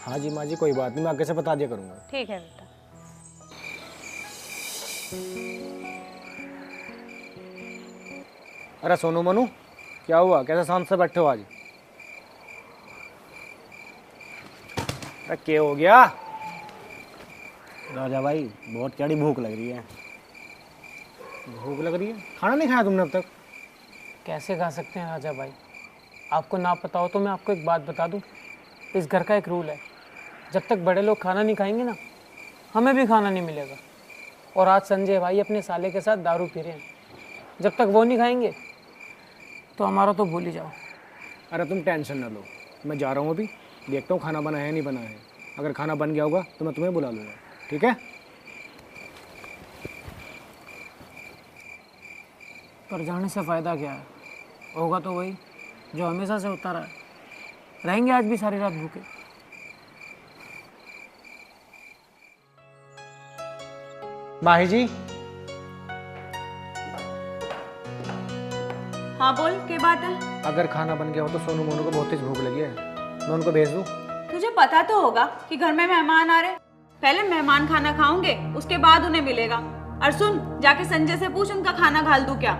हाँ जी माँ जी, कोई बात नहीं, मैं आगे से बता दिया करूँगा। ठीक है बेटा। अरे सोनू मनु, क्या हुआ? कैसे शांत से बैठे हो आज? अरे क्या हो गया? राजा भाई, बहुत कड़ी भूख लग रही है। भूख लग रही है? खाना नहीं खाया तुमने अब तक? कैसे खा सकते हैं राजा भाई? आपको ना पता हो तो मैं आपको एक बात बता दूं। इस घर का एक रूल है, जब तक बड़े लोग खाना नहीं खाएंगे ना, हमें भी खाना नहीं मिलेगा। और आज संजय भाई अपने साले के साथ दारू पी रहे हैं, जब तक वो नहीं खाएंगे तो हमारा तो भूल ही जाओ। अरे तुम टेंशन ना लो, मैं जा रहा हूँ अभी, देखता हूँ खाना बना है नहीं बना है। अगर खाना बन गया होगा तो मैं तुम्हें बुला लूँगा, ठीक है? पर जाने से फ़ायदा क्या है? होगा तो वही जो हमेशा से होता रहा है। रहेंगे आज भी सारी रात भूखे। माही जी। हाँ बोल, क्या बात है? अगर खाना बन गया हो तो सोनू मोनू को बहुत तेज भूख लगी है, मैं उनको भेज दूँ? तुझे पता तो होगा कि घर में मेहमान आ रहे। पहले मेहमान खाना खाओगे, उसके बाद उन्हें मिलेगा। और सुन, जाके संजय से पूछ उनका खाना घाल दूं क्या।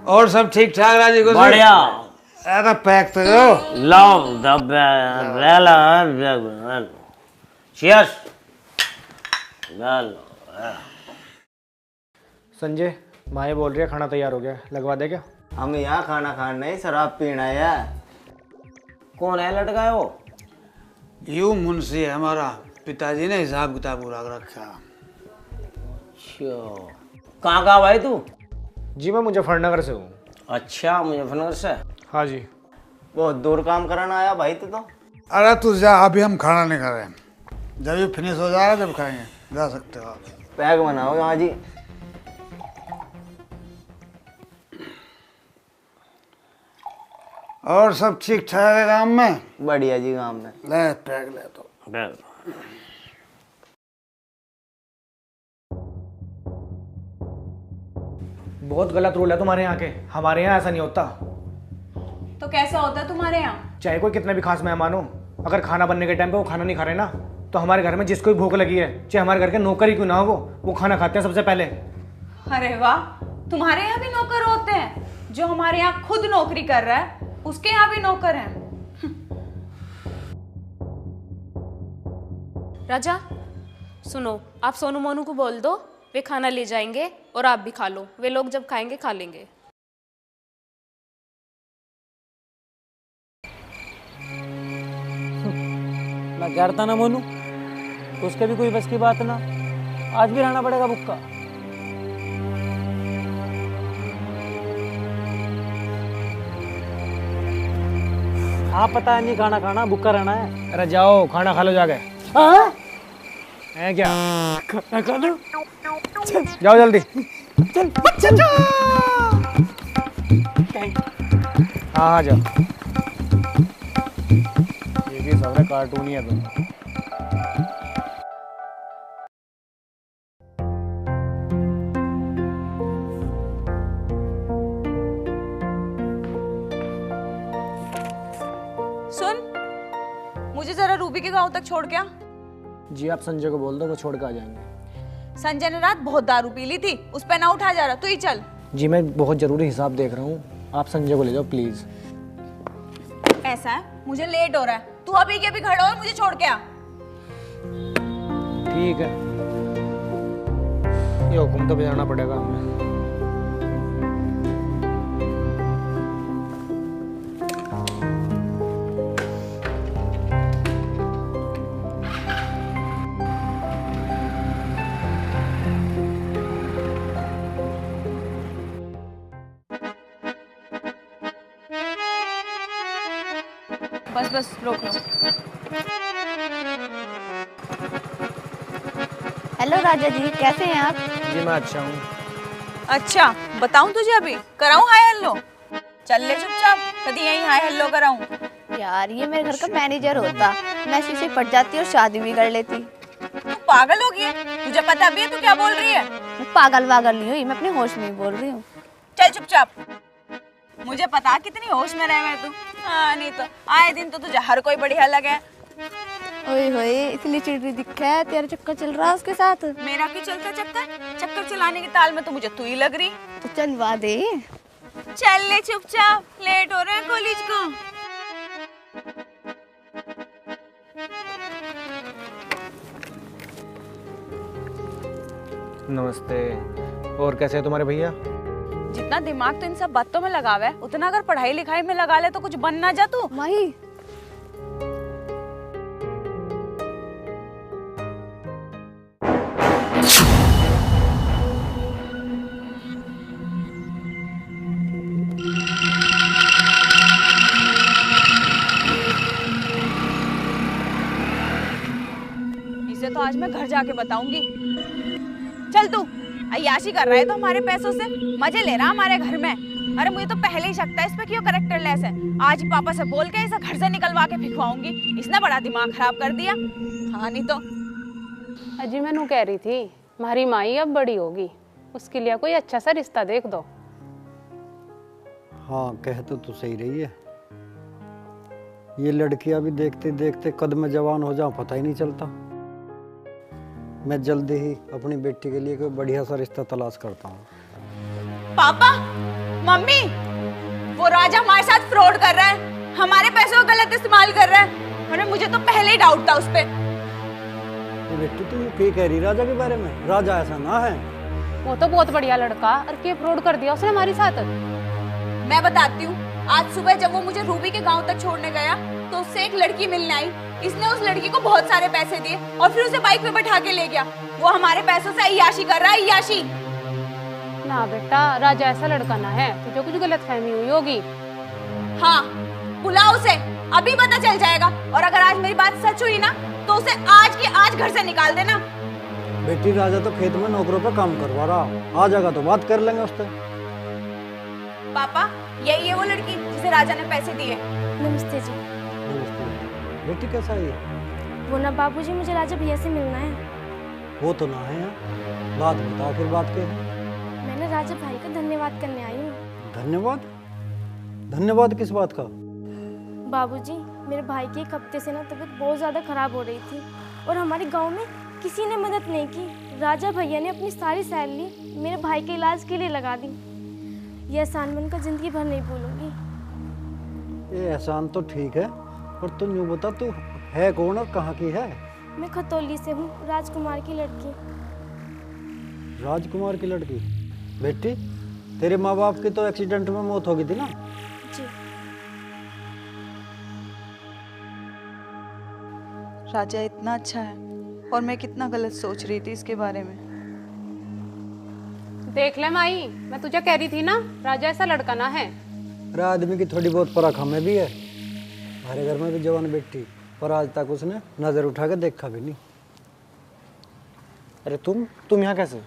और सब ठीक ठाक राजी को? बढ़िया। अरे पैक तो दो। लाओ दब ले ला। चीयर्स। संजय, माँ बोल रही है खाना तैयार हो गया, लगवा दे क्या? हम यहाँ खाना खाना नहीं, शराब पीना है। कौन है लड़का है वो? यूं मुंशी है हमारा, पिताजी ने हिसाब किताब पूरा रखा। कहाँ का भाई तू? जी मैं मुजफ्फरनगर से हूँ। अच्छा, मुजफ्फरनगर से? हाँ जी। बहुत दूर काम कराना आया भाई तू तो। अरे तू जा, अभी हम खाना नहीं खा रहे, जब ये फिनिश हो जाएगा जब खाएंगे, जा सकते हो आप। पैक बनाओ यहाँ जी। और सब ठीक ठाक है काम में? बढ़िया जी काम में। ले पैक ले तो। बहुत गलत रूल है तुम्हारे यहाँ के, हमारे यहाँ ऐसा नहीं होता। तो कैसा होता है तुम्हारे यहाँ? चाहे कोई कितना भी खास मेहमान हो, अगर खाना बनने के टाइम पे वो खाना नहीं खा रहे ना, तो हमारे घर में जिसको भी भूख लगी है, चाहे हमारे घर के नौकर ही क्यों ना हो, वो खाना खाते हैं सबसे पहले। अरे वाह, तुम्हारे यहाँ भी नौकर होते हैं? जो हमारे यहाँ खुद नौकरी कर रहा है उसके यहाँ भी नौकर हैं। राजा सुनो, आप सोनू मोनू को बोल दो, वे खाना ले जाएंगे और आप भी खा लो। वे लोग जब खाएंगे खा लेंगे। मैं कह रहा था ना मोनू, उसके भी कोई बस की बात ना, आज भी रहना पड़ेगा भूखा। हाँ पता है, नहीं खाना खाना, भूखा रहना है। अरे जाओ खाना खा लो जाके। है क्या? खाना खा लो, जाओ जल्दी। चल चल। हाँ हाँ जाओ। ये भी सब कार्टून ही है तुम। सुन, मुझे जरा रूबी के गांव तक छोड़ के आ। जी आप संजय को बोल दो, वो छोड़ के आ जाएंगे। संजय ने रात बहुत दारू पी ली थी, उस पे ना उठा जा रहा, तू ही चल। जी मैं बहुत जरूरी हिसाब देख रहा हूँ, आप संजय को ले जाओ प्लीज। ऐसा है, मुझे लेट हो रहा है, तू अभी के अभी खड़ा हो और मुझे छोड़ के आ। ठीक है, ये हुक्म तो बजाना पड़ेगा हमें। बस बस रोक लो। हेलो राजा जी, कैसे हैं आप? जी मैं अच्छा हूँ। अच्छा बताऊं तुझे, अभी कराऊं हाय हेलो? चल ले चुपचाप, कभी यहीं हाय हेलो कराऊं? यार ये मेरे घर का मैनेजर होता, मैं इसी पट जाती और शादी भी कर लेती। तू पागल हो गई है? तुझे पता भी है तू क्या बोल रही है? मैं पागल वागल नहीं हुई, मैं अपने होश में ही बोल रही हूँ। चल चुपचाप। मुझे पता कितनी होश में रहे तू। हाँ नहीं तो आए दिन तो तुझे हर कोई बढ़िया लगे। ओए होए, इतनी चिड़री दिखा है, तेरा चक्कर चल रहा है उसके साथ? मेरा क्यों चलता चक्कर? चक्कर चलाने की ताल में तो मुझे तू ही लग रही। तो चलवा दे। चल ले चुपचाप, लेट हो रहे हैं कॉलेज को। नमस्ते। और कैसे है तुम्हारे भैया? जितना दिमाग तो इन सब बातों में लगावे है, उतना अगर पढ़ाई लिखाई में लगा ले तो कुछ बन ना जा तू। माही इसे तो आज मैं घर जाके बताऊंगी। चल तू अय्याशी कर रहा है तो हमारे पैसों से, मजे ले रहा हमारे घर में। अरे मुझे तो पहले ही शक था इस पे क्यों कैरेक्टर लेस है। आज ही पापा से बोल के इसे घर से निकलवा के भिखवाऊंगी। इसने बड़ा दिमाग खराब कर दिया। हाँ नहीं तो। अजी मैं कह रही थी हमारी माई अब बड़ी होगी, उसके लिए कोई अच्छा सा रिश्ता देख दो। हाँ कह तो तू सही रही है। ये लड़कियां भी देखते देखते कद में जवान हो जाऊं पता ही नहीं चलता। मैं जल्दी ही अपनी बेटी के लिए कोई बढ़िया सा रिश्ता तलाश करता हूँ। पापा, मम्मी, वो राजा हमारे साथ फ्रॉड कर रहा है, हमारे पैसों का गलत इस्तेमाल कर रहा है। अरे मुझे तो पहले ही डाउट था उस पे। बेटी तू क्या कह रही राजा के बारे में? राजा ऐसा ना है। वो तो बहुत बढ़िया लड़का, और क्या फ्रॉड कर दिया उसने हमारे साथ। मैं बताती हूँ। आज सुबह जब वो मुझे रूबी के गांव तक छोड़ने गया तो उससे एक लड़की मिलने आई। इसने उस लड़की को बहुत सारे पैसे दिए और फिर उसे बाइक पे बैठा के ले गया। वो हमारे पैसों से अय्याशी कर रहा है, अय्याशी। ना बेटा, राजा ऐसा लड़का ना है, तुझे कुछ गलतफहमी हुई होगी। हाँ बुलाओ उसे, अभी पता चल जाएगा। और अगर आज मेरी बात सच हुई ना तो उसे आज की आज घर से निकाल देना। बेटी राजा तो खेत में नौकरों पे काम करवा रहा, आ जाएगा तो बात कर लेंगे उससे। पापा यही है वो लड़की जिसे राजा ने पैसे दिए। नमस्ते जी। बेटी कैसा है? वो ना बाबूजी, मुझे राजा भैया से मिलना है। वो तो ना है यार, बात बता फिर बात के। मैंने राजा भाई का धन्यवाद करने आई हूँ। धन्यवाद? धन्यवाद किस बात का? बाबूजी, मेरे भाई की एक हफ्ते से ना तबीयत बहुत ज़्यादा खराब हो रही थी और हमारे गांव में किसी ने मदद नहीं की। राजा भैया ने अपनी सारी सैलरी मेरे भाई के इलाज के लिए लगा दी। यह एहसान मैं उनका जिंदगी भर नहीं भूलूंगी। ये एहसान तो ठीक है, पर तू यूँ बता तू है कौन और कहाँ की है? मैं खतौली से हूँ, राजकुमार की लड़की। राजकुमार की लड़की? बेटी तेरे माँ बाप की तो एक्सीडेंट में मौत हो गई थी ना? जी। राजा इतना अच्छा है और मैं कितना गलत सोच रही थी इसके बारे में। देख ले माई, मैं तुझे कह रही थी ना, राजा ऐसा लड़का ना है। अरे आदमी की थोड़ी बहुत परख हमें भी है। हमारे घर में भी जवान बेटी, पर आज तक उसने नजर उठा के देखा भी नहीं। अरे तुम यहाँ कैसे?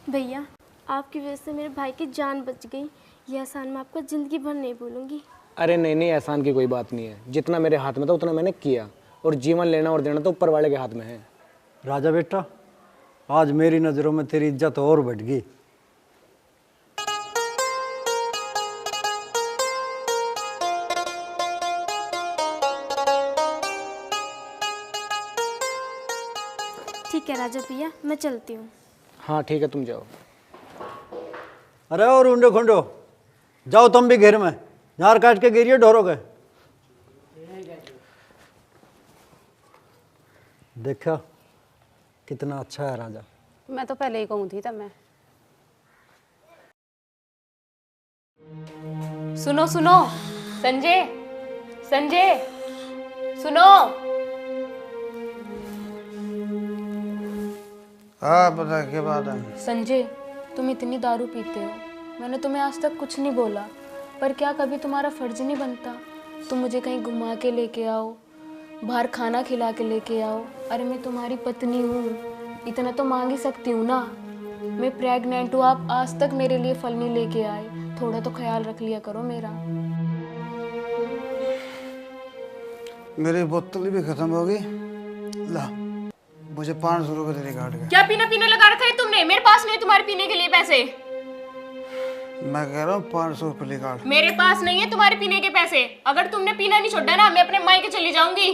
भैया, आपकी वजह से मेरे भाई की जान बच गई। यह एहसान मैं आपको जिंदगी भर नहीं भूलूंगी। अरे नहीं, एहसान की कोई बात नहीं है। जितना मेरे हाथ में था उतना मैंने किया, और जीवन लेना और देना तो ऊपर वाले के हाथ में है। राजा बेटा, आज मेरी नज़रों में तेरी इज्जत और बढ़ गई। ठीक है राजा भैया, मैं चलती हूँ। हाँ ठीक है, तुम जाओ। अरे और उंडो खुंडो जाओ तुम भी घेर में, झाड़ काट के गिरिए ढोरों के। देखा कितना अच्छा है राजा। मैं तो पहले ही कहूँ थी तब मैं। सुनो सुनो, संजय, संजय, सुनो। हाँ पता क्या बात है? संजय, तुम इतनी दारू पीते हो, मैंने तुम्हें आज तक कुछ नहीं बोला, पर क्या कभी तुम्हारा फर्ज नहीं बनता तुम मुझे कहीं घुमा के लेके आओ, बाहर खाना खिला के लेके आओ। अरे मैं तुम्हारी पत्नी हूँ, इतना तो मांग ही सकती हूँ ना। मैं प्रेग्नेंट हूँ, आप आज तक मेरे लिए फल नहीं लेके आए। थोड़ा तो ख्याल रख लिया करो मेरा। मेरी बोतल भी खत्म हो गई। ला, मुझे 500 रुपए तेरे कार्ड के। क्या पीना पीने लगा रखा है तुमने? मेरे पास नहीं है तुम्हारे पीने के लिए पैसे। मैं कह रहा हूँ 500 रुपए कार्ड। मेरे पास नहीं है तुम्हारे पीने के पैसे। अगर तुमने पीना नहीं छोड़ा ना, मैं अपने मायके चली जाऊंगी।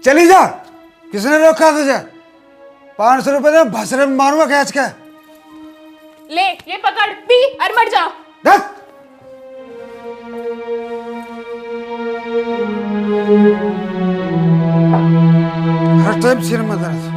चली जा, किसने रोका तुझे? 500 रुपए दे, भसरे में मारूंगा कैच के। ले ये पकड़, पी और मर जा। हर टाइम सिर में दर्द।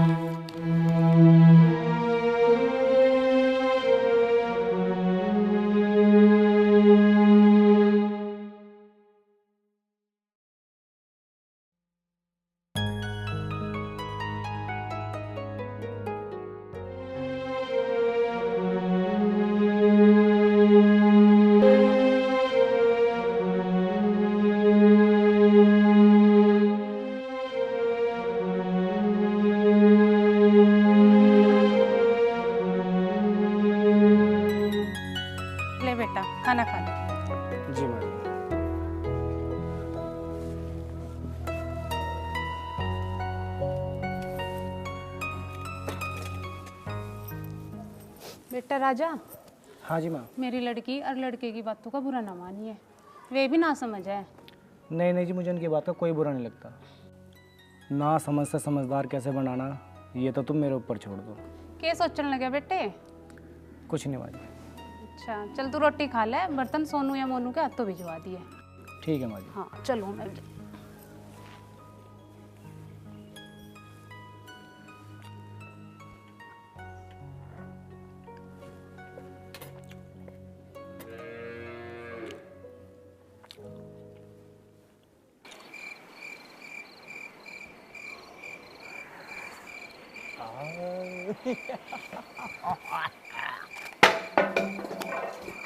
ले बेटा, खाना खा ले। जी मैडम। बेटा राजा, हाँ जी माँ। मेरी लड़की और लड़के की बातों का बुरा ना मानिए, वे भी ना समझ है। नहीं नहीं जी, मुझे उनकी बात का कोई बुरा नहीं लगता। ना समझ से समझदार कैसे बनाना, ये तो तुम मेरे ऊपर छोड़ दो। क्या सोचने लगे बेटे? कुछ नहीं माँ जी। अच्छा चल, तू रोटी खा ले, बर्तन सोनू या मोनू के हाथों भिजवा दिए। ठीक है माँ जी। हाँ चलो मैं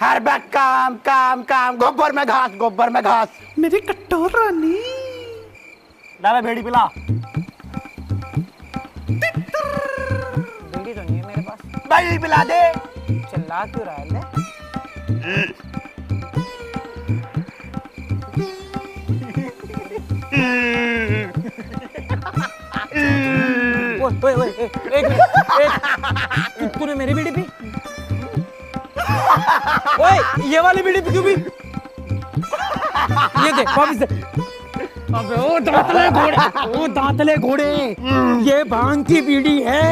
हर बात काम काम काम, गोबर में घास, गोबर में घास। मेरी कटोर रानी, डाला भेड़ी पिला। बीड़ी तो नहीं है मेरे पास। बीड़ी पिला दे। चिल्ला क्यों रहा है? ओए ओए एक तूने मेरी बीड़ी पी? ओए ये वाली बीड़ी क्यों भी? ये देख वापस दे। अबे ओ दांतले घोड़े, ओ दांतले घोड़े, ये भांग की बीड़ी है।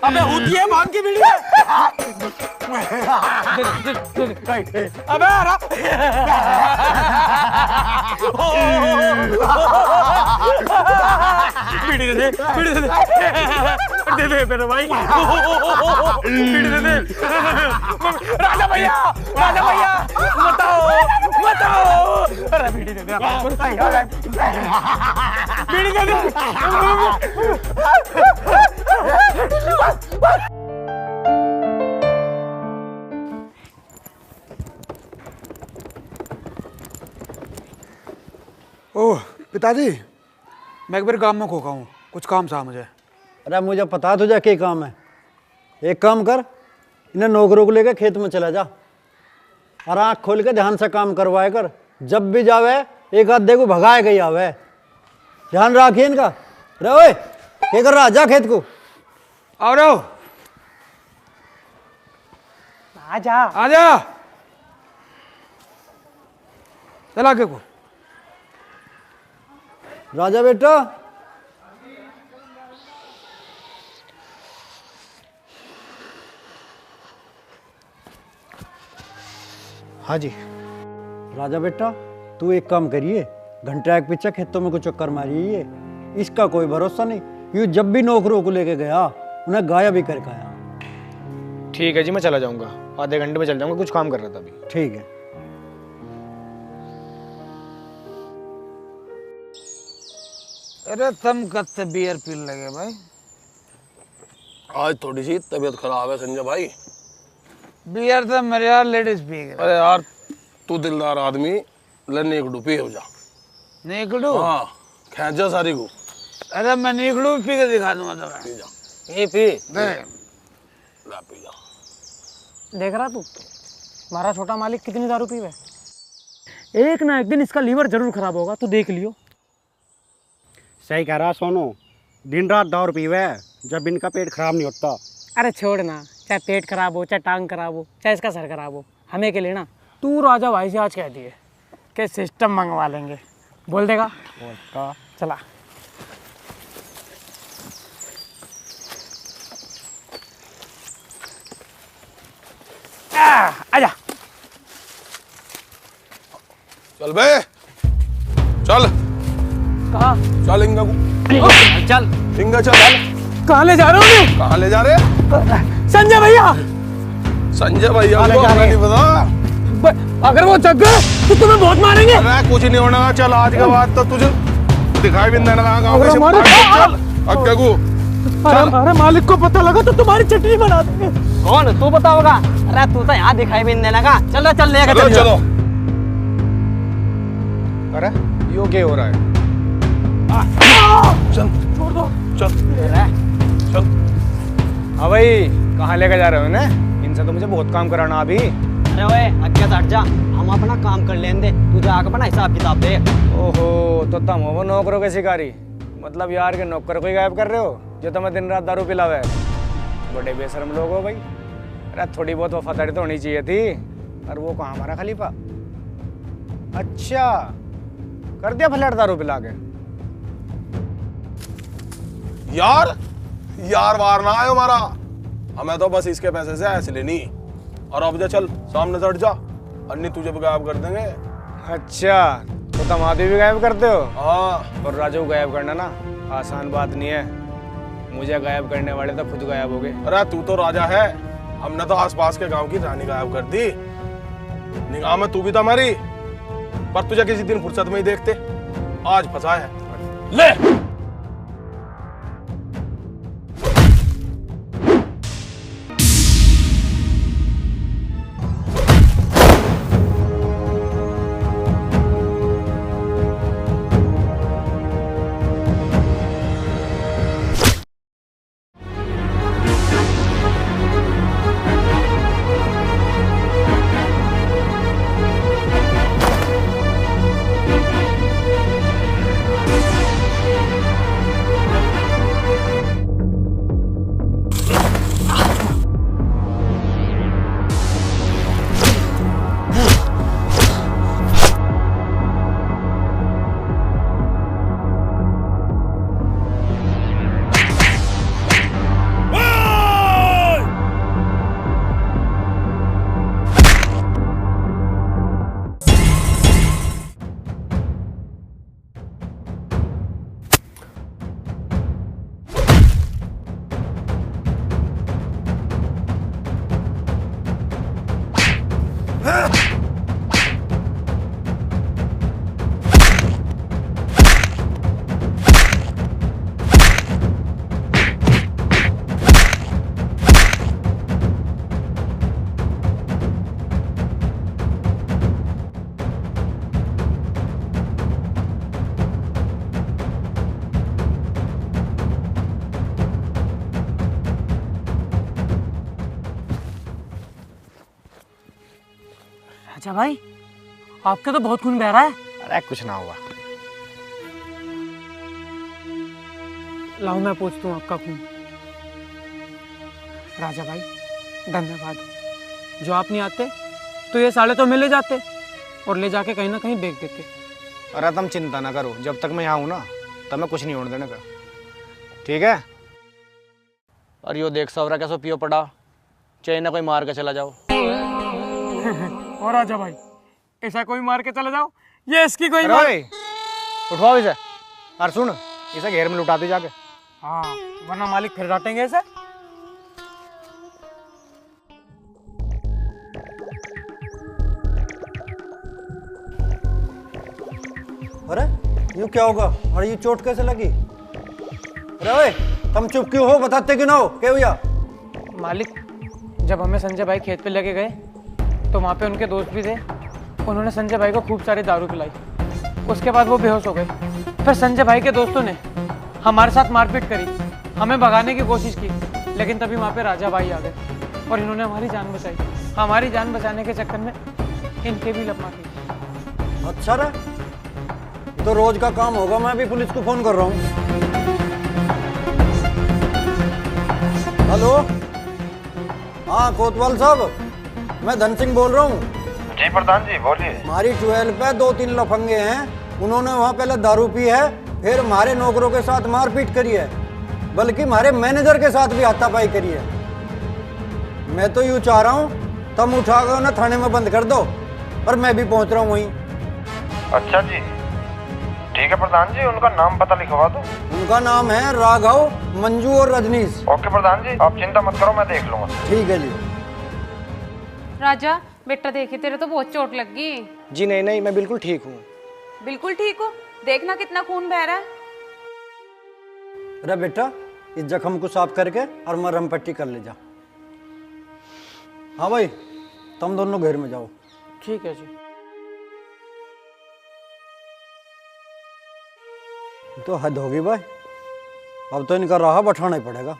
अबे उठिए, भांग की बीड़ी है। अबे बीड़ी दे दे, बीड़ी दे दे, दे दे मेरे भाई, बीड़ी दे दे। राजा भैया, राजा भैया, बताओ बताओ। अरे बीड़ी दे दे, बीड़ी दे दे। ओह पिताजी, मैं एक बार गांव में खोखा हूँ, कुछ काम था मुझे। अरे मुझे पता तुझे क्या काम है। एक काम कर, इन्हें नौकरों को लेकर खेत में चला जा और आँख खोल के ध्यान से काम करवाए कर। जब भी जावे एक आधे को भगाए गई आवे, ध्यान रखिए इनका। अरे ओए क्या कर रहा, जा खेत को। आओ रहो, आजा आजा, चला आगे को। राजा बेटा, हाँ जी। राजा बेटा तू एक काम करिए, घंटा के पीछे खेतों में कुछ चक्कर मारिए। इसका कोई भरोसा नहीं, यूँ जब भी नौकरों को लेके गया उन्हें गायब भी करके आया। ठीक है जी, मैं चला जाऊंगा, आधे घंटे में चल जाऊंगा, कुछ काम कर रहा था अभी। ठीक है। अरे तुम कब से बियर पीने लगे भाई? आज थोड़ी सी तबीयत खराब है संजय भाई। बियर तो मेरे यार लेडीज पी गए। अरे यार तू दिलदार आदमी, ले नीकड़ू पी हो जा। नीकड़ू? हाँ, खेच जा सारी को। अरे मैं नीकड़ू पी के दिखा दूंगा तुम्हें। पी जा। ये पी। ला पी जा। देख रहा तू हमारा छोटा मालिक कितनी दारू पीवे। एक ना एक दिन इसका लीवर जरूर खराब होगा, तू देख लियो। सही कह रहा सोनू, दिन रात दारू पीवे जब इनका पेट खराब नहीं होता। अरे छोड़ ना, चाहे पेट खराब हो, चाहे टांग खराब हो, चाहे इसका सर खराब हो, हमें के लेना। तू राजा भाई से आज कह दिए कि सिस्टम मंगवा लेंगे, बोल देगा? बोलता। चला आजा। चल बे, चल। कहाँ? चल इंगा को। चल इंगा चल। कहाँ ले जा रहे हो? कहाँ ले जा रहे? संजय भैया। संजय भैया को नहीं पता। अगर वो जग गए तो तुम्हें बहुत मारेंगे। अरे कुछ नहीं होना, चल आज के बाद तो तुझे दिखाई भी नहीं देना गाँव में। चल अग्गे को। अरे मालिक को पता लगा तो तुम्हारी चटनी बना देंगे। कौन? तू बताओगा? अरे तू तो यहाँ दिखाई भी नहीं देना का। चलो चल लेकर चलो। अरे यो क्या हो रहा है? चल छोड़ दो। चल चल। हाँ भाई, कहाँ लेकर जा रहे हो ने? इनसे तो मुझे बहुत काम कराना अभी। अरे ओए आगे हट जा, हम अपना काम कर लेंगे, तू जाकर अपना हिसाब किताब दे। ओहो, तो तुम हो वो नौकरों के शिकारी? मतलब यार के नौकर को ही गायब कर रहे हो जो तुम्हें दिन रात दारू पिलावे? बड़े बेशर्म लोग हो भाई। अरे थोड़ी बहुत वफादारी तो होनी चाहिए थी। और वो कहाँ हमारा खलीफा? अच्छा, कर दिया फ्लैट दारू पिला के? यार वार ना आयो हमारा, हमें तो बस इसके पैसे से ऐसे लेनी। और अब जा, चल सामने से हट जा, अन्नी तुझे भी गायब कर देंगे। अच्छा, तो तुम आदमी भी गायब करते हो? हाँ। और राजू को गायब करना ना आसान बात नहीं है। मुझे गायब करने वाले तो खुद गायब हो गए। अरे तू तो राजा है, हमने तो आसपास के गांव की रानी गायब कर दी। निगाह में तू भी था हमारी, पर तुझे किसी दिन फुर्सत में ही देखते। आज फंसा है, ले। अच्छा भाई, आपके तो बहुत खून बह रहा है। अरे कुछ ना हुआ। लाओ मैं पूछता हूँ आपका खून। राजा भाई धन्यवाद, जो आप नहीं आते तो ये साले तो मैं ले जाते और ले जाके कहीं ना कहीं बेच देते। अरे तुम चिंता ना करो, जब तक मैं यहाँ हूँ ना तब मैं कुछ नहीं होने देने का, ठीक है? और यो देख सवरा कैसो पियो पड़ा, चाहे ना कोई मार के चला जाओ। और राजा भाई ऐसा कोई मार के चला जाओ, ये इसकी कोई उठवाओ इसे और सुन, इसे घेर में लुटा दी जाके। हाँ, वरना मालिक फिर डांटेंगे इसे। अरे यूँ क्या होगा? और ये चोट कैसे लगी? अरे ओए, तुम चुप क्यों हो? बताते क्यों ना हो? क्या हुआ? मालिक, जब हमें संजय भाई खेत पे लेके गए तो वहाँ पे उनके दोस्त भी थे। उन्होंने संजय भाई को खूब सारी दारू पिलाई। उसके बाद वो बेहोश हो गए। फिर संजय भाई के दोस्तों ने हमारे साथ मारपीट करी, हमें भगाने की कोशिश की, लेकिन तभी वहाँ पे राजा भाई आ गए और इन्होंने हमारी जान बचाई। हमारी जान बचाने के चक्कर में इनके भी लपमा की। अच्छा रे, तो रोज का काम होगा। मैं भी पुलिस को फोन कर रहा हूँ। हेलो, हाँ कोतवाल साहब, मैं धन सिंह बोल रहा हूँ। जी प्रधान जी बोलिए। हमारी 12 पे 2-3 लफंगे हैं। उन्होंने वहाँ पहले दारू पी है, फिर हमारे नौकरों के साथ मारपीट करी है, बल्कि हमारे मैनेजर के साथ भी हाथापाई करी है। मैं तो यूँ चाह रहा हूँ तुम उठा कर उन्हें थाने में बंद कर दो, और मैं भी पहुँच रहा हूँ वहीं। अच्छा जी, ठीक है प्रधान जी, उनका नाम पता लिखवा दो। उनका नाम है राघव, मंजू और रजनीश। ओके प्रधान जी, आप चिंता मत करो, मैं देख लूंगा। ठीक है जी। राजा बेटा देखिए, तेरे तो बहुत चोट लग गई। जी नहीं नहीं, मैं बिल्कुल ठीक हूँ। बिल्कुल ठीक हो? देखना कितना खून बह रहा है। अरे बेटा, इस जख्म को साफ करके और मरहम पट्टी कर ले जा। हाँ भाई, तुम दोनों घर में जाओ। ठीक है जी। तो हद होगी भाई, अब तो इनका राह बैठाना ही पड़ेगा।